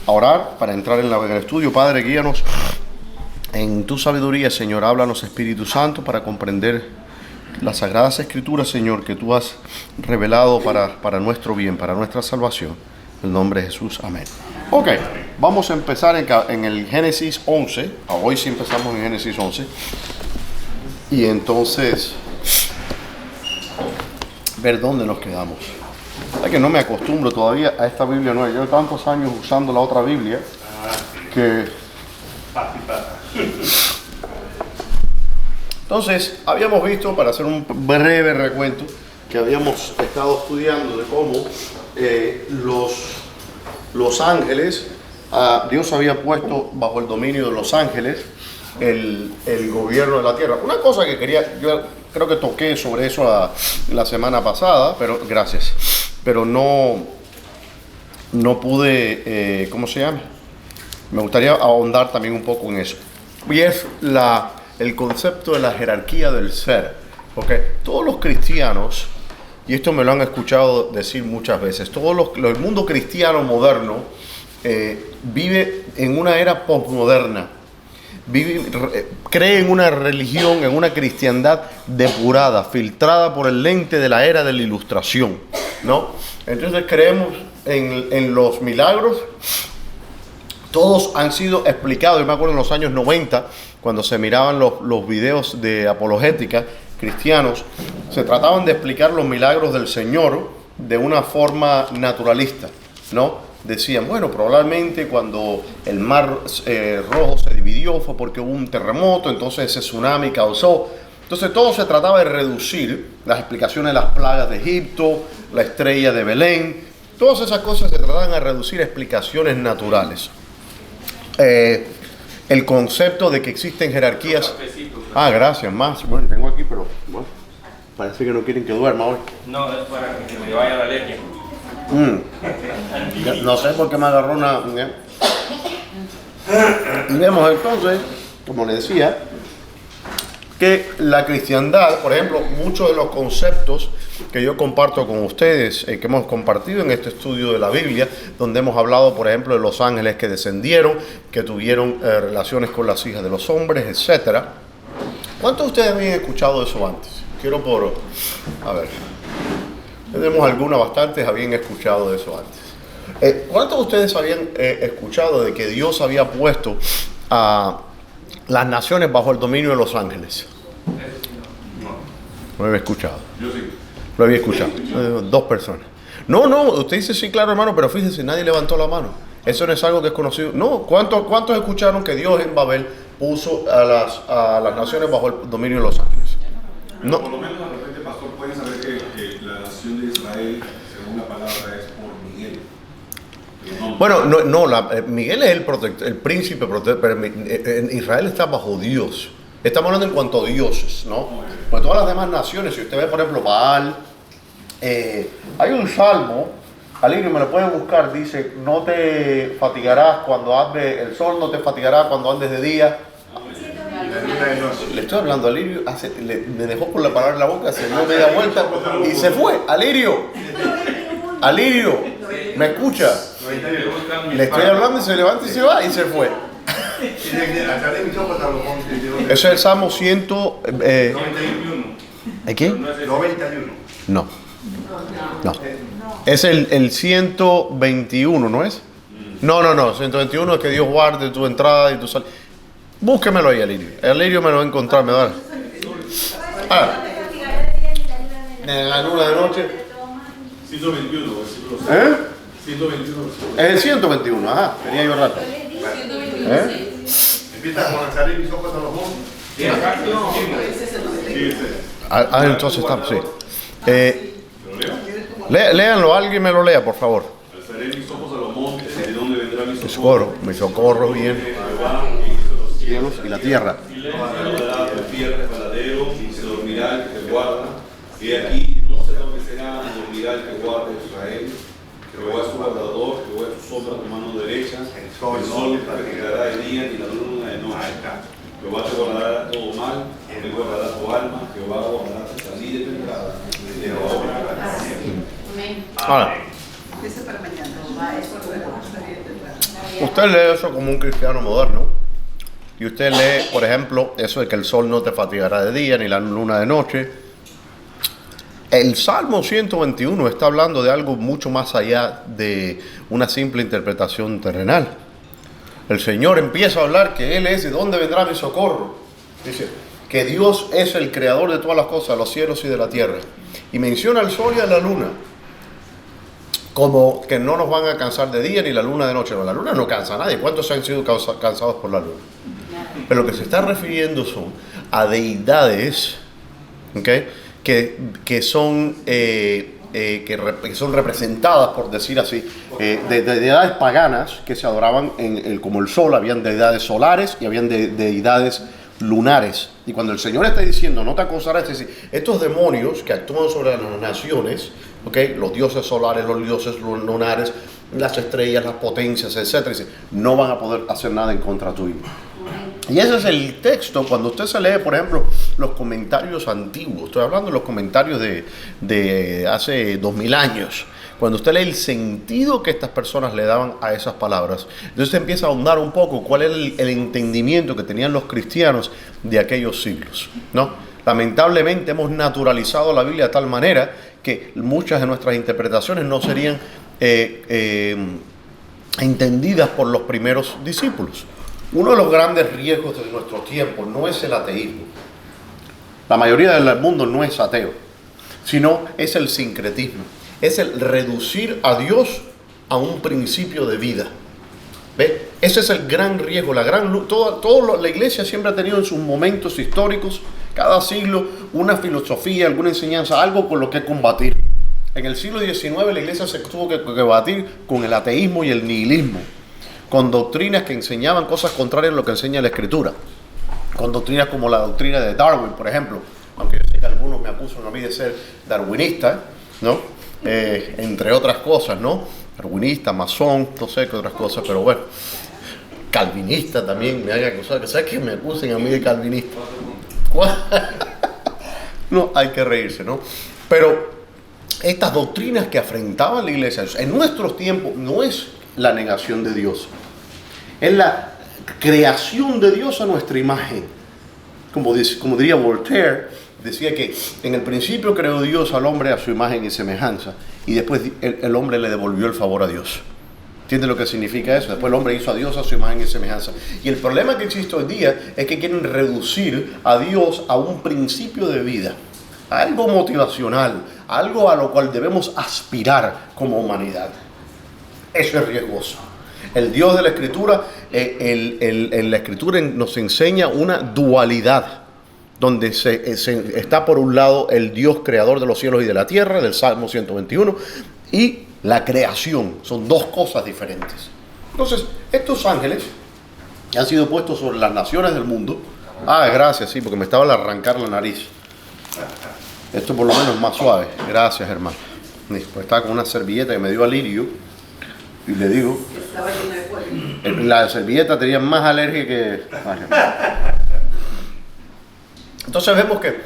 a orar para entrar en el estudio. Padre, guíanos en tu sabiduría, Señor. Háblanos, Espíritu Santo, para comprender las Sagradas Escrituras, Señor, que tú has revelado para nuestro bien, para nuestra salvación. En el nombre de Jesús, amén. Ok, vamos a empezar en el Génesis 11. Hoy sí empezamos en Génesis 11. Y entonces, ver dónde nos quedamos. Es que no me acostumbro todavía a esta Biblia nueva. Llevo tantos años usando la otra Biblia que... Entonces, habíamos visto, para hacer un breve recuento, que habíamos estado estudiando de cómo los ángeles, Dios había puesto bajo el dominio de los ángeles el gobierno de la tierra. Una cosa que yo creo que toqué sobre eso la semana pasada, pero gracias. Pero no pude, ¿cómo se llama? Me gustaría ahondar también un poco en eso. Y es el concepto de la jerarquía del ser. ¿Okay? Todos los cristianos, y esto me lo han escuchado decir muchas veces, el mundo cristiano moderno vive en una era postmoderna. Cree en una religión, en una cristiandad depurada, filtrada por el lente de la era de la Ilustración, ¿no? Entonces creemos en los milagros. Todos han sido explicados. Yo me acuerdo en los años 90, cuando se miraban los videos de apologética cristianos, se trataban de explicar los milagros del Señor de una forma naturalista, ¿no? Decían, bueno, probablemente cuando el mar rojo se dividió fue porque hubo un terremoto, entonces ese tsunami causó. Entonces todo se trataba de reducir las explicaciones de las plagas de Egipto, la estrella de Belén, todas esas cosas se trataban de reducir a explicaciones naturales. El concepto de que existen jerarquías. Gracias, más. Bueno, tengo aquí, pero bueno, parece que no quieren que duerma hoy. No, es para que se me vaya la alergia. No sé por qué me agarró una... Y vemos entonces, como le decía, que la cristiandad, por ejemplo, muchos de los conceptos que yo comparto con ustedes, que hemos compartido en este estudio de la Biblia, donde hemos hablado, por ejemplo, de los ángeles que descendieron, que tuvieron relaciones con las hijas de los hombres, etc. ¿Cuántos de ustedes habían escuchado eso antes? A ver, tenemos algunos, bastantes habían escuchado de eso antes. ¿Cuántos de ustedes habían escuchado de que Dios había puesto a las naciones bajo el dominio de los ángeles? No lo había escuchado. Yo sí. Lo había escuchado. Dos personas. No, usted dice sí, claro, hermano, pero fíjese, nadie levantó la mano. Eso no es algo que es conocido. No, ¿cuántos escucharon que Dios en Babel puso a las naciones bajo el dominio de los ángeles? No. Por lo menos de repente, pastor, pueden saber que la nación de Israel, según la palabra, es por Miguel. Bueno, Miguel es el príncipe protector, pero en Israel está bajo Dios. Estamos hablando en cuanto a dioses, ¿no? Pues todas las demás naciones, si usted ve, por ejemplo, Baal, hay un salmo, Alirio me lo puede buscar, dice, no te fatigarás cuando andes, el sol no te fatigará cuando andes de día. Le estoy hablando a Alirio, me dejó con la palabra en la boca, se dio media vuelta y se fue. Alirio, ¿me escucha? Le estoy hablando y se levanta y se va y se fue. Ese es el Salmo 100. ¿Qué? 91. No. Es el 121, ¿no es? No. 121 es que Dios guarde tu entrada y tu salida. Búsquemelo ahí, Alirio. Alirio me lo va a encontrar, me va a dar. En la luna de noche. 121, versículo 6. 121. Es el 121, tenía yo rato. Empieza con alzaré mis ojos a los montes. Entonces está, sí. Léanlo, alguien me lo lea, por favor. Alzaré mis ojos a los montes, ¿de dónde vendrá Mi socorro viene los cielos y la tierra. El tierra es paladero, y se dormirá el que te guarda. Y aquí no se adormecerá, ni dormirá el que guarda Israel. Jehová es tu guardador, Jehová es tu sombra a tu mano derecha. El sol te quedará de día y la luna de noche. Jehová te guardará de todo mal, Él guardará tu alma, Jehová guardará tu salida y tu entrada, desde ahora para siempre. Ahora, Empieza para mañana. Usted lee eso como un cristiano moderno y usted lee, por ejemplo, eso de que el sol no te fatigará de día ni la luna de noche. El Salmo 121 está hablando de algo mucho más allá de una simple interpretación terrenal. El Señor empieza a hablar que Él es de dónde vendrá mi socorro. Dice que Dios es el creador de todas las cosas, los cielos y de la tierra. Y menciona al sol y a la luna como que no nos van a cansar de día ni la luna de noche. No, la luna no cansa a nadie. ¿Cuántos han sido cansados por la luna? Pero lo que se está refiriendo son a deidades, ¿okay? que son representadas, por decir así, de deidades paganas que se adoraban como el sol. Habían deidades solares y habían deidades lunares. Y cuando el Señor está diciendo no te acosarás, es decir, estos demonios que actúan sobre las naciones, ¿okay? Los dioses solares, los dioses lunares, las estrellas, las potencias, etcétera, no van a poder hacer nada en contra tuyo. Y ese es el texto. Cuando usted se lee, por ejemplo, los comentarios antiguos, estoy hablando de los comentarios de hace 2000 años, cuando usted lee el sentido que estas personas le daban a esas palabras, entonces usted empieza a ahondar un poco cuál era el entendimiento que tenían los cristianos de aquellos siglos, ¿no? Lamentablemente hemos naturalizado la Biblia de tal manera que muchas de nuestras interpretaciones no serían entendidas por los primeros discípulos. Uno de los grandes riesgos de nuestro tiempo no es el ateísmo. La mayoría del mundo no es ateo, sino es el sincretismo. Es el reducir a Dios a un principio de vida. ¿Ve? Ese es el gran riesgo, la iglesia siempre ha tenido en sus momentos históricos, cada siglo, una filosofía, alguna enseñanza, algo con lo que combatir. En el siglo XIX la iglesia se tuvo que batir con el ateísmo y el nihilismo, con doctrinas que enseñaban cosas contrarias a lo que enseña la Escritura, con doctrinas como la doctrina de Darwin, por ejemplo, aunque yo sé que algunos me acusan a mí de ser darwinista, ¿no? Entre otras cosas, ¿no? Darwinista, masón, no sé qué otras cosas, pero bueno, calvinista también, me hagan acusar, que sabes que me acusen a mí de calvinista. No, hay que reírse, ¿no? Pero estas doctrinas que afrentaban la iglesia en nuestros tiempos no es la negación de Dios, es la creación de Dios a nuestra imagen. Como diría Voltaire, decía que en el principio creó Dios al hombre a su imagen y semejanza, y después el hombre le devolvió el favor a Dios. ¿Entiende lo que significa eso? Después el hombre hizo a Dios a su imagen y semejanza. Y el problema que existe hoy día es que quieren reducir a Dios a un principio de vida, a algo motivacional, algo a lo cual debemos aspirar como humanidad. Eso es riesgoso. El Dios de la Escritura, en la Escritura nos enseña una dualidad, donde está por un lado el Dios creador de los cielos y de la tierra, del Salmo 121, y la creación. Son dos cosas diferentes. Entonces, estos ángeles han sido puestos sobre las naciones del mundo. Gracias, sí, porque me estaba al arrancar la nariz. Esto por lo menos es más suave. Gracias, hermano. Pues estaba con una servilleta que me dio alirio, y le digo, la servilleta tenía más alergia que... Entonces vemos que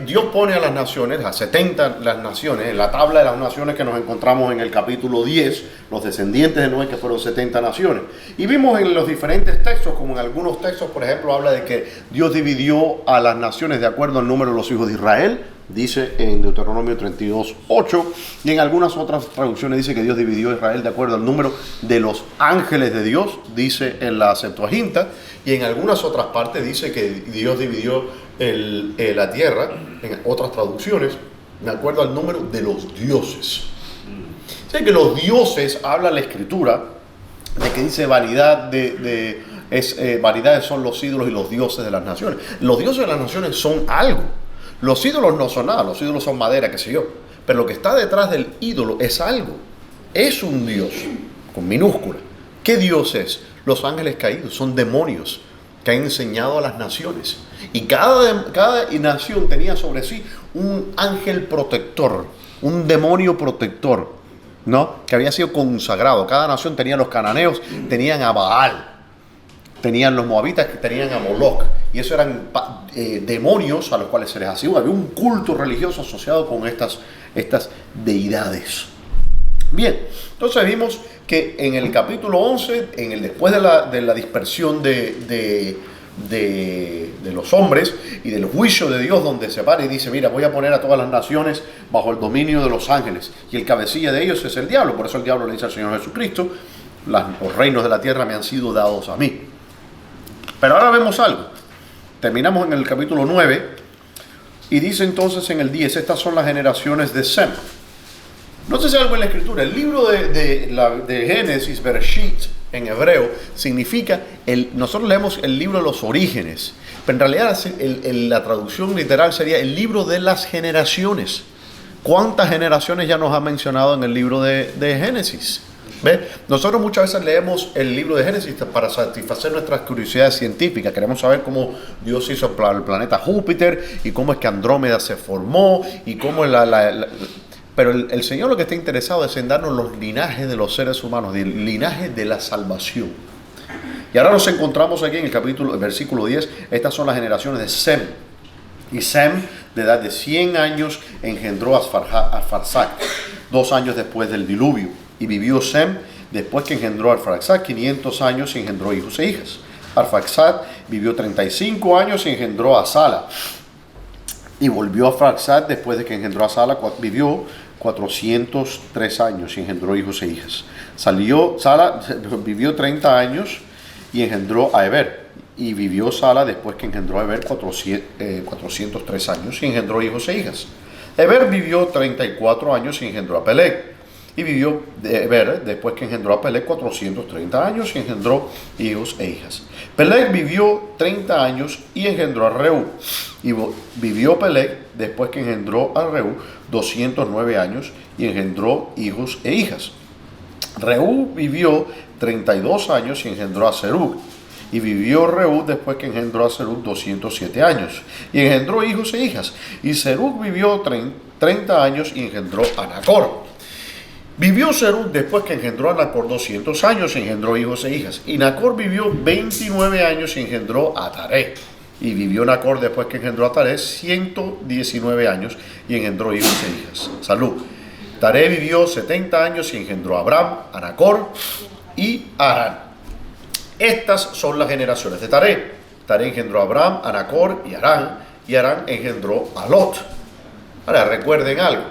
Dios pone a las naciones, a 70 las naciones, en la tabla de las naciones que nos encontramos en el capítulo 10, los descendientes de Noé, que fueron 70 naciones. Y vimos en los diferentes textos, como en algunos textos, por ejemplo, habla de que Dios dividió a las naciones de acuerdo al número de los hijos de Israel, dice en Deuteronomio 32:8, y en algunas otras traducciones dice que Dios dividió a Israel de acuerdo al número de los ángeles de Dios, dice en la Septuaginta, y en algunas otras partes dice que Dios dividió la tierra, en otras traducciones, de acuerdo al número de los dioses. O sea que los dioses, habla la Escritura, de que dice vanidades son los ídolos y los dioses de las naciones. Los dioses de las naciones son algo. Los ídolos no son nada, los ídolos son madera, qué sé yo. Pero lo que está detrás del ídolo es algo. Es un Dios, con minúscula. ¿Qué Dios es? Los ángeles caídos, son demonios que han enseñado a las naciones. Y cada nación tenía sobre sí un ángel protector, un demonio protector, ¿no? Que había sido consagrado. Cada nación tenía los cananeos, tenían a Baal, tenían los moabitas que tenían a Moloch. Y eso eran demonios a los cuales se les hacía. Había un culto religioso asociado con estas deidades. Bien, entonces vimos que en el capítulo 11, después de la dispersión de los hombres y del juicio de Dios, donde se para y dice, mira, voy a poner a todas las naciones bajo el dominio de los ángeles, y el cabecilla de ellos es el diablo. Por eso el diablo le dice al Señor Jesucristo, los reinos de la tierra me han sido dados a mí. Pero ahora vemos algo. Terminamos en el capítulo 9 y dice entonces en el 10, estas son las generaciones de Sem. No sé si algo en la escritura, el libro de Génesis, Bereshit, en hebreo, significa, nosotros leemos el libro de los orígenes, pero en realidad la traducción literal sería el libro de las generaciones. ¿Cuántas generaciones ya nos ha mencionado en el libro de Génesis? ¿Ve? Nosotros muchas veces leemos el libro de Génesis para satisfacer nuestras curiosidades científicas. Queremos saber cómo Dios hizo el planeta Júpiter y cómo es que Andrómeda se formó y cómo pero el Señor lo que está interesado es en darnos los linajes de los seres humanos, el linaje de la salvación. Y ahora nos encontramos aquí en el versículo 10, estas son las generaciones de Sem. Y Sem, de edad de 100 años, engendró a Arfaxad, 2 años después del diluvio. Y vivió Sem, después que engendró a Arfaxad, 500 años y engendró hijos e hijas. Arfaxad vivió 35 años y engendró a Sala. Y volvió a Arfaxad después de que engendró a Sala, vivió 403 años y engendró hijos e hijas. Sala vivió 30 años y engendró a Eber. Y vivió Sala después que engendró a Eber 403 años y engendró hijos e hijas. Eber vivió 34 años y engendró a Peleg. Y vivió Eber después que engendró a Peleg 430 años y engendró hijos e hijas. Peleg vivió 30 años y engendró a Reú. Y vivió Peleg después que engendró a Reú 209 años y engendró hijos e hijas. Reú vivió 32 años y engendró a Serug. Y vivió Reú después que engendró a Serug 207 años y engendró hijos e hijas. Y Serug vivió 30 años y engendró a Nacor. Vivió Serug después que engendró a Nacor 200 años y engendró hijos e hijas. Y Nacor vivió 29 años y engendró a Taré. Y vivió Nacor después que engendró a Taré 119 años y engendró hijos e hijas. Salud. Taré vivió 70 años y engendró a Abram, a Nacor y a Harán. Estas son las generaciones de Taré. Taré engendró a Abram, a Nacor y Harán engendró a Lot. Ahora recuerden algo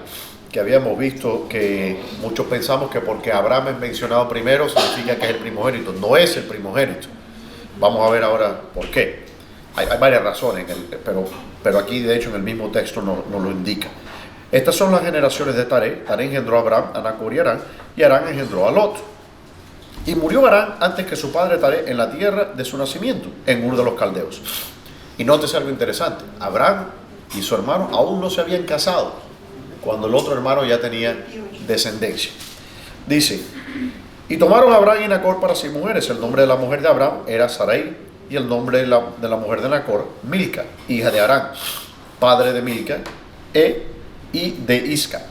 que habíamos visto, que muchos pensamos que porque Abraham es mencionado primero significa que es el primogénito. No es el primogénito. Vamos a ver ahora por qué. Hay varias razones, pero aquí de hecho en el mismo texto nos lo indica. Estas son las generaciones de Taré. Taré engendró a Abram, a Nacor y Harán engendró a Lot. Y murió Harán antes que su padre Taré en la tierra de su nacimiento, en Ur de los Caldeos. Y nótese algo interesante. Abraham y su hermano aún no se habían casado cuando el otro hermano ya tenía descendencia. Dice, y tomaron a Abram y Nacor para sí mujeres. El nombre de la mujer de Abram era Sarai, y el nombre de la mujer de Nacor, Milca, hija de Harán, padre de Milca, y de Isca.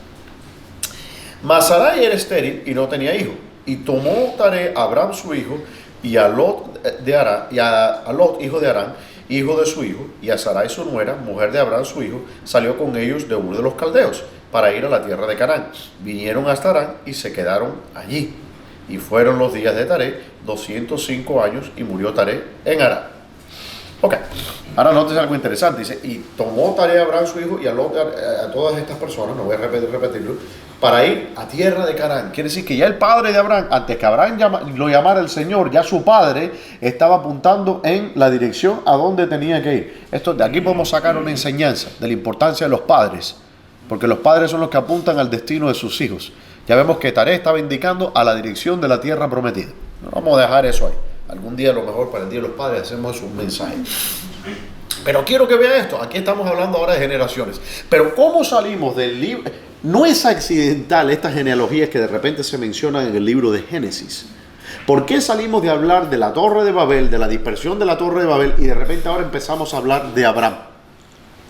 Mas Sarai era estéril y no tenía hijo. Y tomó Taré a Abram su hijo, y a Lot, hijo de Harán, hijo de su hijo, y a Sarai su nuera, mujer de Abram su hijo, salió con ellos de Ur de los Caldeos, para ir a la tierra de Canaán. Vinieron hasta Harán y se quedaron allí. Y fueron los días de Taré 205 años y murió Taré en Harán. Ok, ahora nótese algo interesante. Dice, y tomó Taré a Abram su hijo y a todas estas personas, no voy a repetirlo, para ir a tierra de Canaán. Quiere decir que ya el padre de Abraham, antes que Abraham lo llamara el Señor, ya su padre estaba apuntando en la dirección a donde tenía que ir. De aquí podemos sacar una enseñanza de la importancia de los padres, porque los padres son los que apuntan al destino de sus hijos. Ya vemos que Taré estaba indicando a la dirección de la tierra prometida. No vamos a dejar eso ahí. Algún día a lo mejor para el Día de los Padres hacemos un mensaje. Pero quiero que vean esto. Aquí estamos hablando ahora de generaciones. Pero ¿cómo salimos del libro? No es accidental estas genealogías que de repente se mencionan en el libro de Génesis. ¿Por qué salimos de hablar de la Torre de Babel, de la dispersión de la Torre de Babel, y de repente ahora empezamos a hablar de Abraham?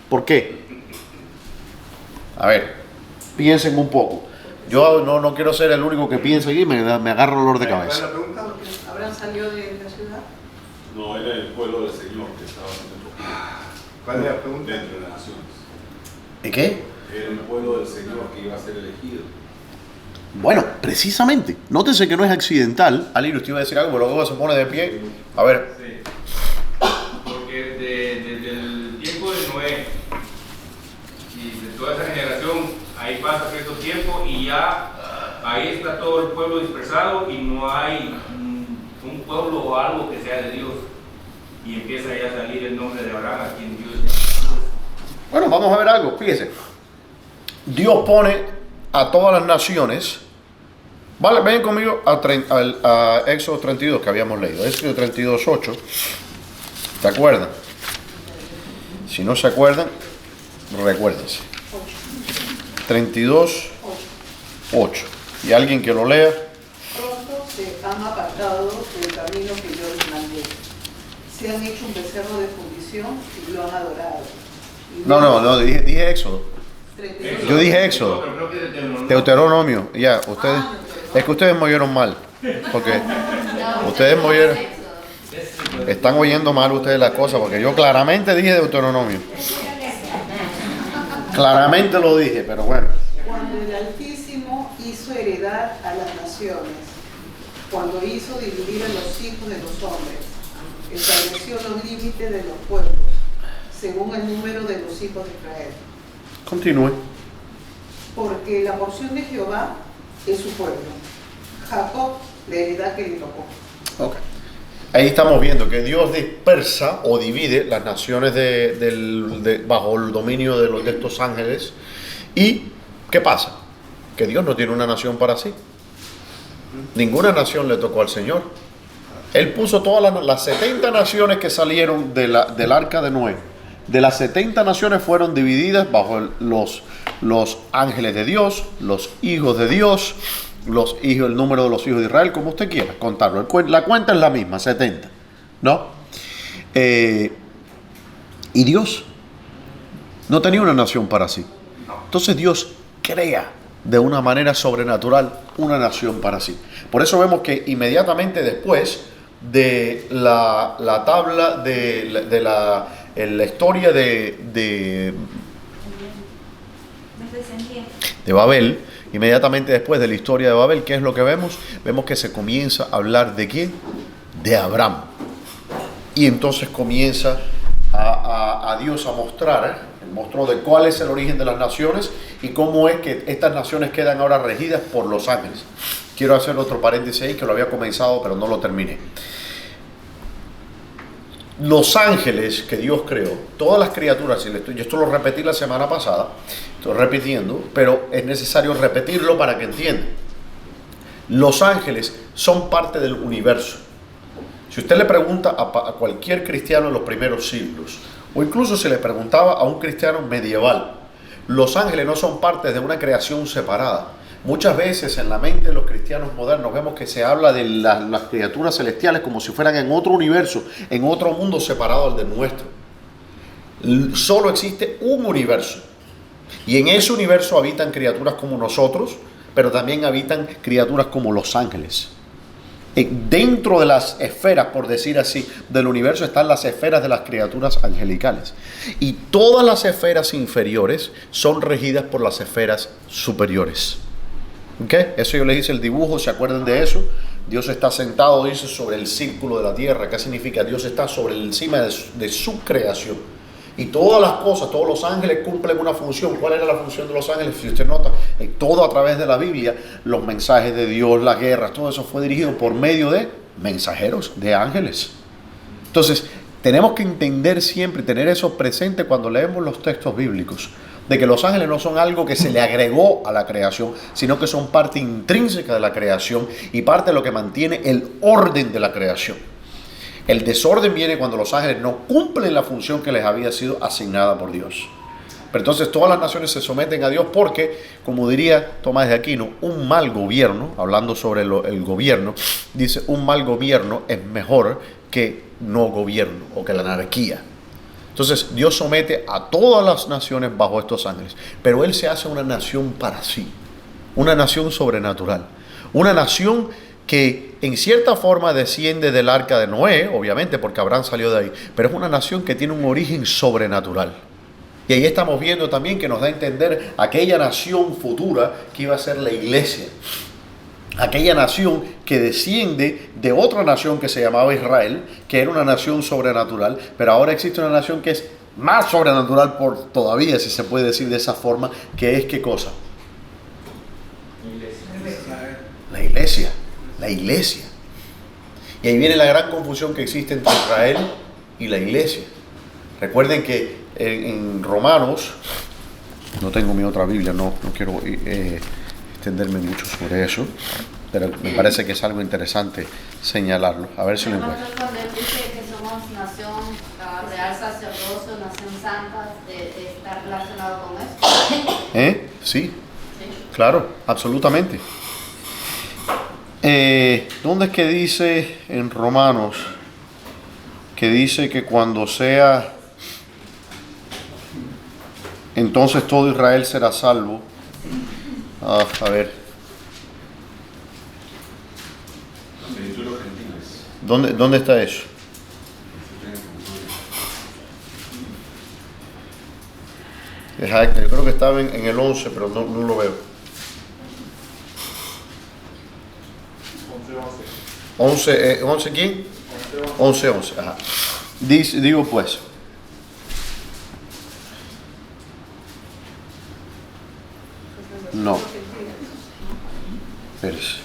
¿Por qué? A ver, piensen un poco. Yo no quiero ser el único que piensa aquí, me agarra dolor de cabeza. ¿Abraham salió de la ciudad? No, era el pueblo del Señor que estaba dentro. ¿Cuál es la pregunta? Dentro de las naciones. ¿Y qué? Era el pueblo del Señor que iba a ser elegido. Bueno, precisamente. Nótese que no es accidental. Alirio, usted iba a decir algo, pero luego se pone de pie. A ver. Sí. Porque desde el tiempo de Noé y de toda esa generación, ahí pasa cierto tiempo y ya ahí está todo el pueblo dispersado y no hay un pueblo o algo que sea de Dios. Y empieza ya a salir el nombre de Abraham, a quien Dios llama. Bueno, vamos a ver algo. Fíjese. Dios pone a todas las naciones. Vale, ven conmigo a Éxodo 32 que habíamos leído. Éxodo 32, 8. ¿Se acuerdan? Si no se acuerdan, recuérdense. 32, 8. Y alguien que lo lea. Pronto se han apartado del camino que yo les mandé. Se han hecho un becerro de fundición y lo han adorado. No, dije Éxodo. 32. Yo dije Éxodo. Pero creo que es de Deuteronomio. Ya, ustedes. Es que ustedes me oyeron mal. Porque ustedes me oyeron. Están oyendo mal ustedes las cosas. Porque yo claramente dije Deuteronomio. Claramente lo dije, pero bueno. Cuando el Altísimo hizo heredar a las naciones, cuando hizo dividir a los hijos de los hombres, estableció los límites de los pueblos, según el número de los hijos de Israel. Continúe. Porque la porción de Jehová es su pueblo, Jacob la heredad que le tocó. Ok. Ahí estamos viendo que Dios dispersa o divide las naciones bajo el dominio de estos ángeles. ¿Y qué pasa? Que Dios no tiene una nación para sí. Ninguna nación le tocó al Señor. Él puso todas las 70 naciones que salieron del arca de Noé. De las 70 naciones fueron divididas bajo los ángeles de Dios, los hijos de Dios, el número de los hijos de Israel, como usted quiera contarlo. La cuenta es la misma, 70, ¿no? Y Dios no tenía una nación para sí. Entonces Dios crea de una manera sobrenatural una nación para sí. Por eso vemos que inmediatamente después de la tabla de la historia de Babel, inmediatamente después de la historia de Babel, ¿qué es lo que vemos? Vemos que se comienza a hablar ¿de quién? De Abraham. Y entonces comienza a Dios a mostrar, mostró de cuál es el origen de las naciones y cómo es que estas naciones quedan ahora regidas por los ángeles. Quiero hacer otro paréntesis ahí que lo había comenzado pero no lo terminé. Los ángeles que Dios creó, todas las criaturas, yo esto lo repetí la semana pasada, estoy repitiendo, pero es necesario repetirlo para que entiendan. Los ángeles son parte del universo. Si usted le pregunta a cualquier cristiano en los primeros siglos, o incluso se le preguntaba a un cristiano medieval, los ángeles no son parte de una creación separada. Muchas veces en la mente de los cristianos modernos vemos que se habla de las criaturas celestiales como si fueran en otro universo, en otro mundo separado al del nuestro. Solo existe un universo. Y en ese universo habitan criaturas como nosotros, pero también habitan criaturas como los ángeles. Dentro de las esferas, por decir así, del universo están las esferas de las criaturas angelicales. Y todas las esferas inferiores son regidas por las esferas superiores. ¿Okay? Eso yo les hice el dibujo, ¿se acuerdan de eso? Dios está sentado, dice, sobre el círculo de la tierra. ¿Qué significa? Dios está sobre encima de su creación. Y todas las cosas, todos los ángeles cumplen una función. ¿Cuál era la función de los ángeles? Si usted nota, todo a través de la Biblia, los mensajes de Dios, las guerras, todo eso fue dirigido por medio de mensajeros, de ángeles. Entonces, tenemos que entender siempre, tener eso presente cuando leemos los textos bíblicos, de que los ángeles no son algo que se le agregó a la creación, sino que son parte intrínseca de la creación y parte de lo que mantiene el orden de la creación. El desorden viene cuando los ángeles no cumplen la función que les había sido asignada por Dios. Pero entonces todas las naciones se someten a Dios porque, como diría Tomás de Aquino, un mal gobierno, hablando sobre el gobierno, dice, un mal gobierno es mejor que no gobierno o que la anarquía. Entonces Dios somete a todas las naciones bajo estos ángeles, pero Él se hace una nación para sí, una nación sobrenatural, una nación que en cierta forma desciende del arca de Noé, obviamente porque Abraham salió de ahí, pero es una nación que tiene un origen sobrenatural. Y ahí estamos viendo también que nos da a entender aquella nación futura que iba a ser la iglesia. Aquella nación que desciende de otra nación que se llamaba Israel, que era una nación sobrenatural, pero ahora existe una nación que es más sobrenatural por todavía, si se puede decir de esa forma, que es ¿qué cosa? La iglesia, la iglesia. Y ahí viene la gran confusión que existe entre Israel y la iglesia. Recuerden que en Romanos, no tengo mi otra Biblia, no quiero extenderme mucho sobre eso, pero me parece que es algo interesante señalarlo. A ver si lo encuentro. Cuando él dice que somos nación real sacerdocio, nación santa, ¿está relacionado con esto? Sí, claro, absolutamente. ¿Dónde es que dice en Romanos que dice que cuando sea entonces todo Israel será salvo? A ver. ¿Dónde está eso? Exacto, yo creo que estaba en el 11, pero no lo veo. 11, ¿quién? 11, ajá. Digo pues. No. Espérese.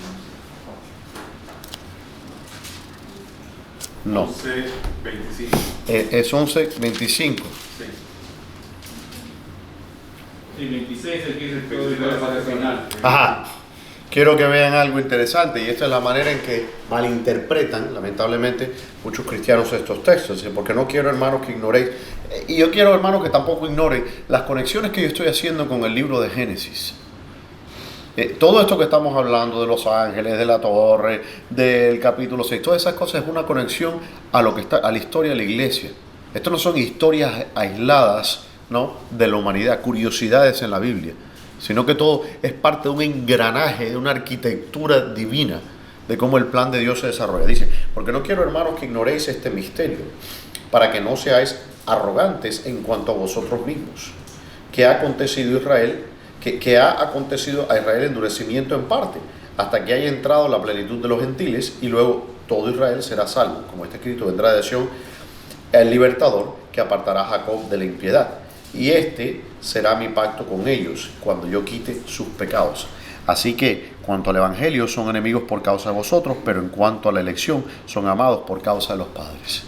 No. 11:25. Es 11:25. Sí. Y 26 el que es el Pero es la parte final. Ajá. Quiero que vean algo interesante, y esta es la manera en que malinterpretan, lamentablemente, muchos cristianos estos textos, porque no quiero, hermanos, que ignoréis, y yo quiero, hermanos, que tampoco ignoren las conexiones que yo estoy haciendo con el libro de Génesis. Todo esto que estamos hablando de los ángeles, de la torre, del capítulo 6, todas esas cosas es una conexión a lo que está, a la historia de la iglesia. Esto no son historias aisladas, ¿no?, de la humanidad, curiosidades en la Biblia, sino que todo es parte de un engranaje, de una arquitectura divina, de cómo el plan de Dios se desarrolla. Dice, porque no quiero, hermanos, que ignoréis este misterio, para que no seáis arrogantes en cuanto a vosotros mismos, que ha acontecido a Israel endurecimiento en parte, hasta que haya entrado la plenitud de los gentiles, y luego todo Israel será salvo. Como está escrito, vendrá de Sión el libertador, que apartará a Jacob de la impiedad. Y este será mi pacto con ellos, cuando yo quite sus pecados. Así que, cuanto al evangelio, son enemigos por causa de vosotros, pero en cuanto a la elección, son amados por causa de los padres.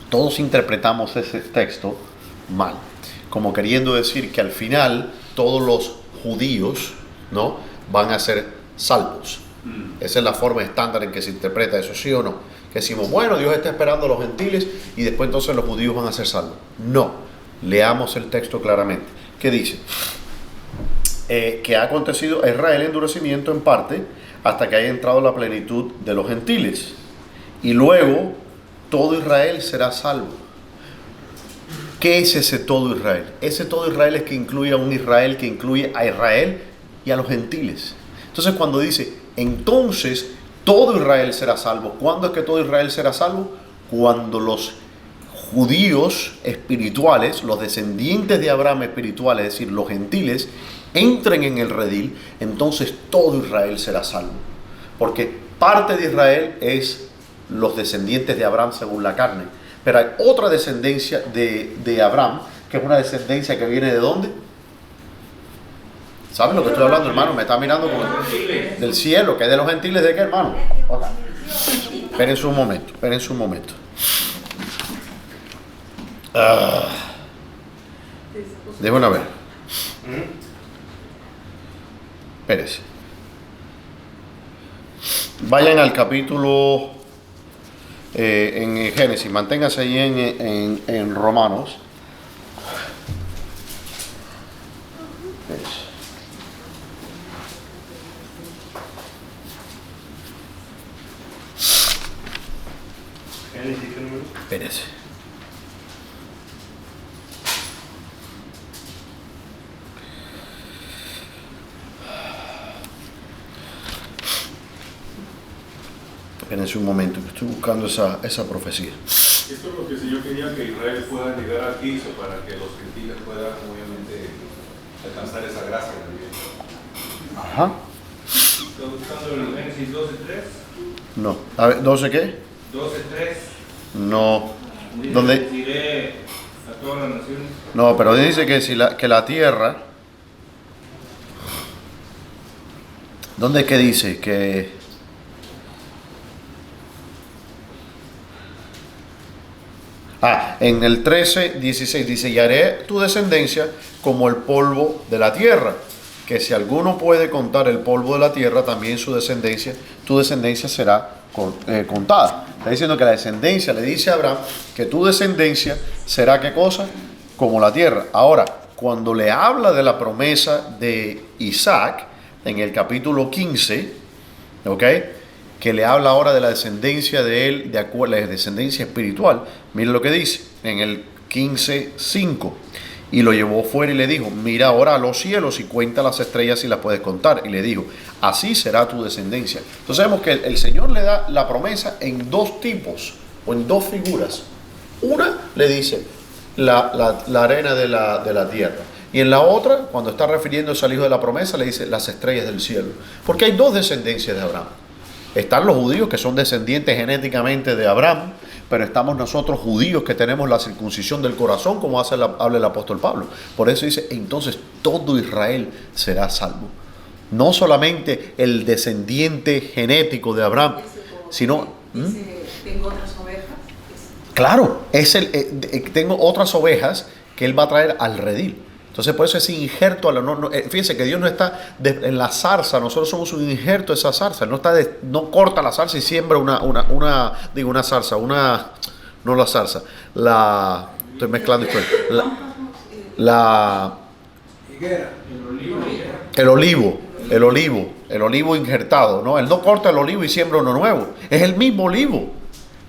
Todos interpretamos ese texto mal, como queriendo decir que al final todos los judíos, ¿no?, van a ser salvos. Esa es la forma estándar en que se interpreta eso, ¿sí o no? Que decimos, bueno, Dios está esperando a los gentiles y después entonces los judíos van a ser salvos. No. Leamos el texto claramente. ¿Qué dice? Que ha acontecido a Israel endurecimiento en parte hasta que haya entrado la plenitud de los gentiles. Y luego todo Israel será salvo. ¿Qué es ese todo Israel? Ese todo Israel es que incluye a un Israel que incluye a Israel y a los gentiles. Entonces cuando dice, entonces todo Israel será salvo. ¿Cuándo es que todo Israel será salvo? Cuando los judíos espirituales, los descendientes de Abraham espirituales, es decir, los gentiles, entren en el redil, entonces todo Israel será salvo. Porque parte de Israel es los descendientes de Abraham según la carne. Pero hay otra descendencia de Abraham, que es una descendencia que viene ¿de dónde? ¿Saben lo que estoy hablando, hermano? Me está mirando como del cielo, que es de los gentiles, ¿de qué, hermano? Okay. Espérense un momento. Déjenme ver. Espérense. Vayan al capítulo en Génesis, manténgase ahí en Romanos. Espérense. Espérense un momento, que estoy buscando esa profecía. Esto es lo que el Señor quería, que Israel pueda llegar a Cristo para que los gentiles puedan obviamente alcanzar esa gracia también. Ajá. ¿Está buscando el Génesis 12:3? No. A ver, ¿12 qué? 12:3. No. Dice, ¿Dónde? "Bendeciré a todas las naciones". No, pero dice que que la tierra. ¿Dónde es que dice? Que. En el 13:16 dice: y haré tu descendencia como el polvo de la tierra. Que si alguno puede contar el polvo de la tierra, también tu descendencia será contada. Está diciendo que la descendencia, le dice a Abraham, que tu descendencia será ¿qué cosa? Como la tierra. Ahora, cuando le habla de la promesa de Isaac, en el capítulo 15, ¿ok? Que le habla ahora de la descendencia de él, de acuerdo a la descendencia espiritual. Miren lo que dice en el 15:5. Y lo llevó fuera y le dijo: mira ahora a los cielos y cuenta las estrellas si las puedes contar. Y le dijo: así será tu descendencia. Entonces vemos que el Señor le da la promesa en dos tipos o en dos figuras. Una le dice la arena de la tierra. Y en la otra, cuando está refiriéndose al hijo de la promesa, le dice las estrellas del cielo. Porque hay dos descendencias de Abraham. Están los judíos que son descendientes genéticamente de Abraham, pero estamos nosotros judíos que tenemos la circuncisión del corazón, como habla el apóstol Pablo. Por eso dice: entonces todo Israel será salvo. No solamente el descendiente genético de Abraham, sino... Tengo otras ovejas. Claro, tengo otras ovejas que él va a traer al redil. Entonces por eso ese injerto, fíjense que Dios no está en la zarza, nosotros somos un injerto de esa zarza. No corta la zarza y siembra una zarza, no la zarza, estoy mezclando esto. El olivo injertado, ¿no? Él no corta el olivo y siembra uno nuevo, es el mismo olivo,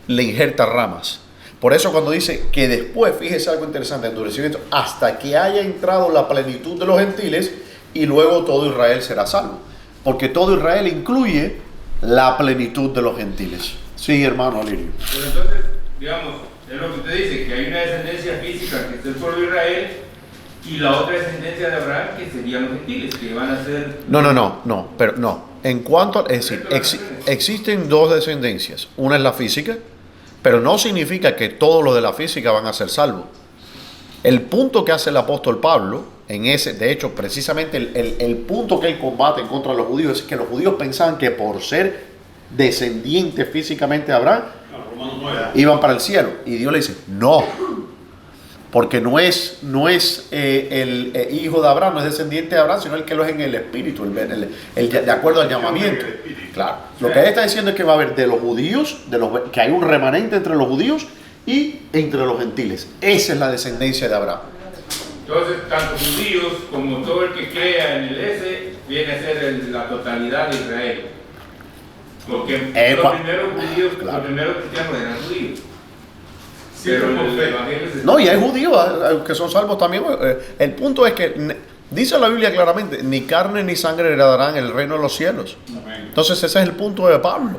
le injerta ramas. Por eso cuando dice que después, fíjese algo interesante, endurecimiento, hasta que haya entrado la plenitud de los gentiles y luego todo Israel será salvo. Porque todo Israel incluye la plenitud de los gentiles. Sí, hermano Lirio. Pero entonces, digamos, es lo que usted dice, que hay una descendencia física que es el pueblo de Israel y la otra descendencia de Abraham que serían los gentiles, que van a ser... No. En cuanto, es decir, existen dos descendencias. Una es la física, pero no significa que todos los de la física van a ser salvos. El punto que hace el apóstol Pablo, de hecho, precisamente el punto que él combate en contra de los judíos es que los judíos pensaban que por ser descendientes físicamente de Abraham, iban para el cielo. Y Dios le dice: no, porque no es el hijo de Abraham, no es descendiente de Abraham, sino el que lo es en el espíritu, de acuerdo al llamamiento. Claro, lo que él está diciendo es que va a haber de los judíos, que hay un remanente entre los judíos y entre los gentiles. Esa es la descendencia de Abraham. Entonces, tanto judíos como todo el que crea en el viene a ser la totalidad de Israel. Porque los primeros judíos, claro, los primeros cristianos eran judíos. No, y hay judíos que son salvos también. El punto es que dice la Biblia claramente: ni carne ni sangre heredarán el reino de los cielos. Entonces ese es el punto de Pablo,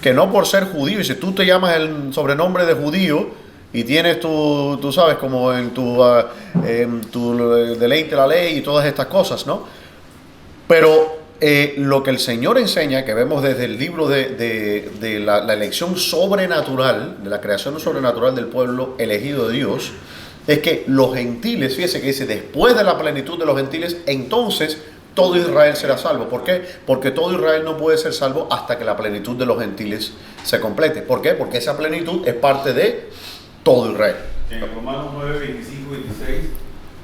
que no por ser judío, y si tú te llamas el sobrenombre de judío y tienes tú sabes, como en tu deleite la ley y todas estas cosas, ¿no? Pero lo que el Señor enseña, que vemos desde el libro de la elección sobrenatural, de la creación sobrenatural del pueblo elegido de Dios, es que los gentiles, fíjese que dice: después de la plenitud de los gentiles, entonces todo Israel será salvo. ¿Por qué? Porque todo Israel no puede ser salvo hasta que la plenitud de los gentiles se complete. ¿Por qué? Porque esa plenitud es parte de todo Israel. En Romanos 9, 25 y 26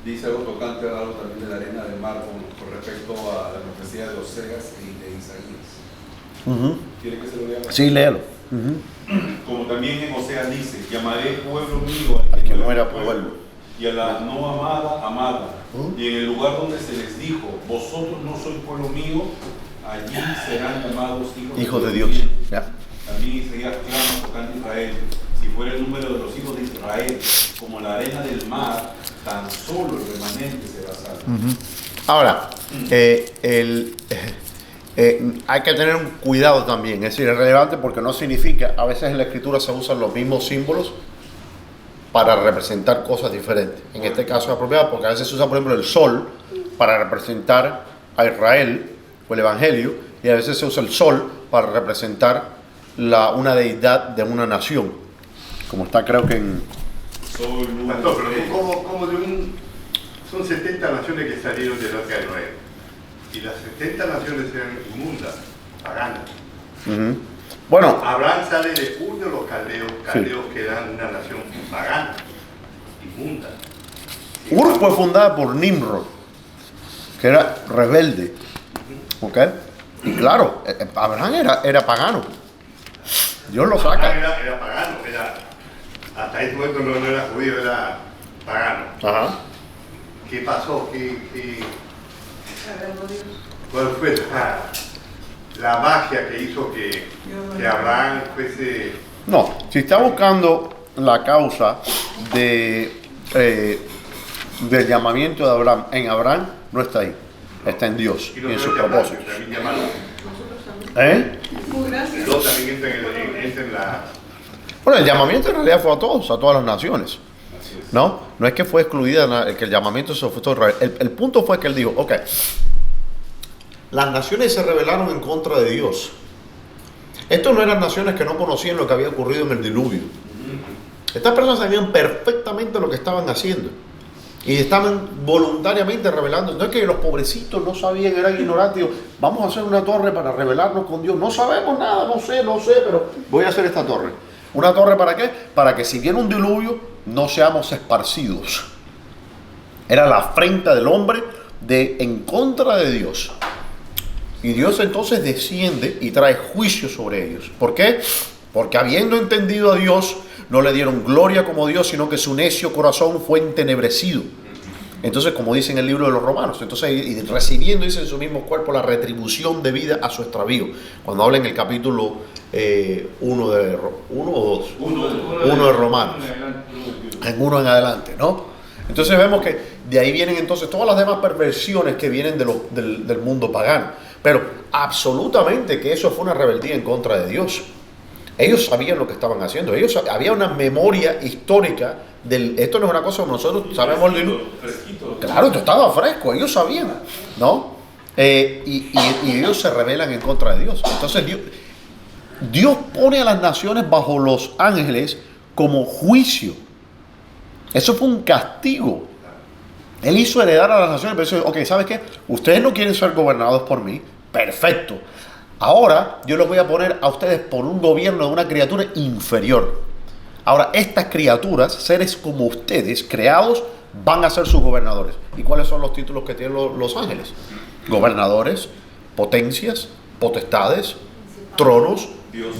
dice algo tocante, algo también de la arena del mar con respecto a la profecía de Oseas y de Isaías. ¿Quiere que se lo lea? Sí, léalo. Como también en Oseas dice: llamaré pueblo mío al que no era pueblo, y a la no amada, amada. Y en el lugar donde se les dijo: vosotros no sois pueblo mío, allí serán llamados hijos de Dios. También Isaías clama tocante a Israel: si fuera el número de los hijos de Israel como la arena del mar, tan solo el remanente será salvo. Ahora, hay que tener un cuidado también. Es decir, es relevante porque no significa, a veces en la escritura se usan los mismos símbolos para representar cosas diferentes. En este caso es apropiado porque a veces se usa, por ejemplo, el sol para representar a Israel o el Evangelio, y a veces se usa el sol para representar una deidad de una nación, como está creo que en... Pastor, pero como son 70 naciones que salieron del Arca de Noé, y las 70 naciones eran inmundas, paganas. Bueno, Abraham sale de Ur de los caldeos que eran una nación pagana, inmunda. Ur fue fundada por Nimrod, que era rebelde, ¿ok? Y claro, Abraham era pagano. Dios lo saca. Abraham era pagano, hasta ese momento no era judío, era pagano. Ajá. ¿Qué pasó? ¿Cuál fue la magia que hizo que Abraham fuese... No, si está buscando la causa del llamamiento de Abraham en Abraham, no está ahí, está en Dios y en sus propósitos. ¿Eh? Los también entra en la... Bueno, el llamamiento en realidad fue a todas las naciones. No es que fue excluida, que el llamamiento se fue a todo Israel. El punto fue que él dijo, ok, las naciones se rebelaron en contra de Dios. Estos no eran naciones que no conocían lo que había ocurrido en el diluvio. Estas personas sabían perfectamente lo que estaban haciendo y estaban voluntariamente rebelando. No es que los pobrecitos no sabían, eran ignorantes. Vamos a hacer una torre para rebelarnos con Dios. No sabemos nada, no sé, pero voy a hacer esta torre. ¿Una torre para qué? Para que si viene un diluvio no seamos esparcidos. Era la afrenta del hombre en contra de Dios. Y Dios entonces desciende y trae juicio sobre ellos. ¿Por qué? Porque habiendo entendido a Dios, no le dieron gloria como Dios, sino que su necio corazón fue entenebrecido. Entonces, como dice en el libro de los Romanos, entonces y recibiendo, dice en su mismo cuerpo, la retribución debida a su extravío. Cuando habla en el capítulo 1 de Romanos. En 1 en adelante, ¿no? Entonces vemos que de ahí vienen entonces todas las demás perversiones que vienen del mundo pagano. Pero absolutamente que eso fue una rebeldía en contra de Dios. Ellos sabían lo que estaban haciendo. Había una memoria histórica esto no es una cosa que nosotros sabemos. Claro, esto estaba fresco, ellos sabían, ¿no? Y ellos se rebelan en contra de Dios. Entonces Dios pone a las naciones bajo los ángeles como juicio. Eso fue un castigo. Él hizo heredar a las naciones, pero dice, ok, ¿sabes qué? Ustedes no quieren ser gobernados por mí. Perfecto. Ahora yo los voy a poner a ustedes por un gobierno de una criatura inferior. Ahora estas criaturas, seres como ustedes, creados, van a ser sus gobernadores. ¿Y cuáles son los títulos que tienen los ángeles? Gobernadores, potencias, potestades, tronos,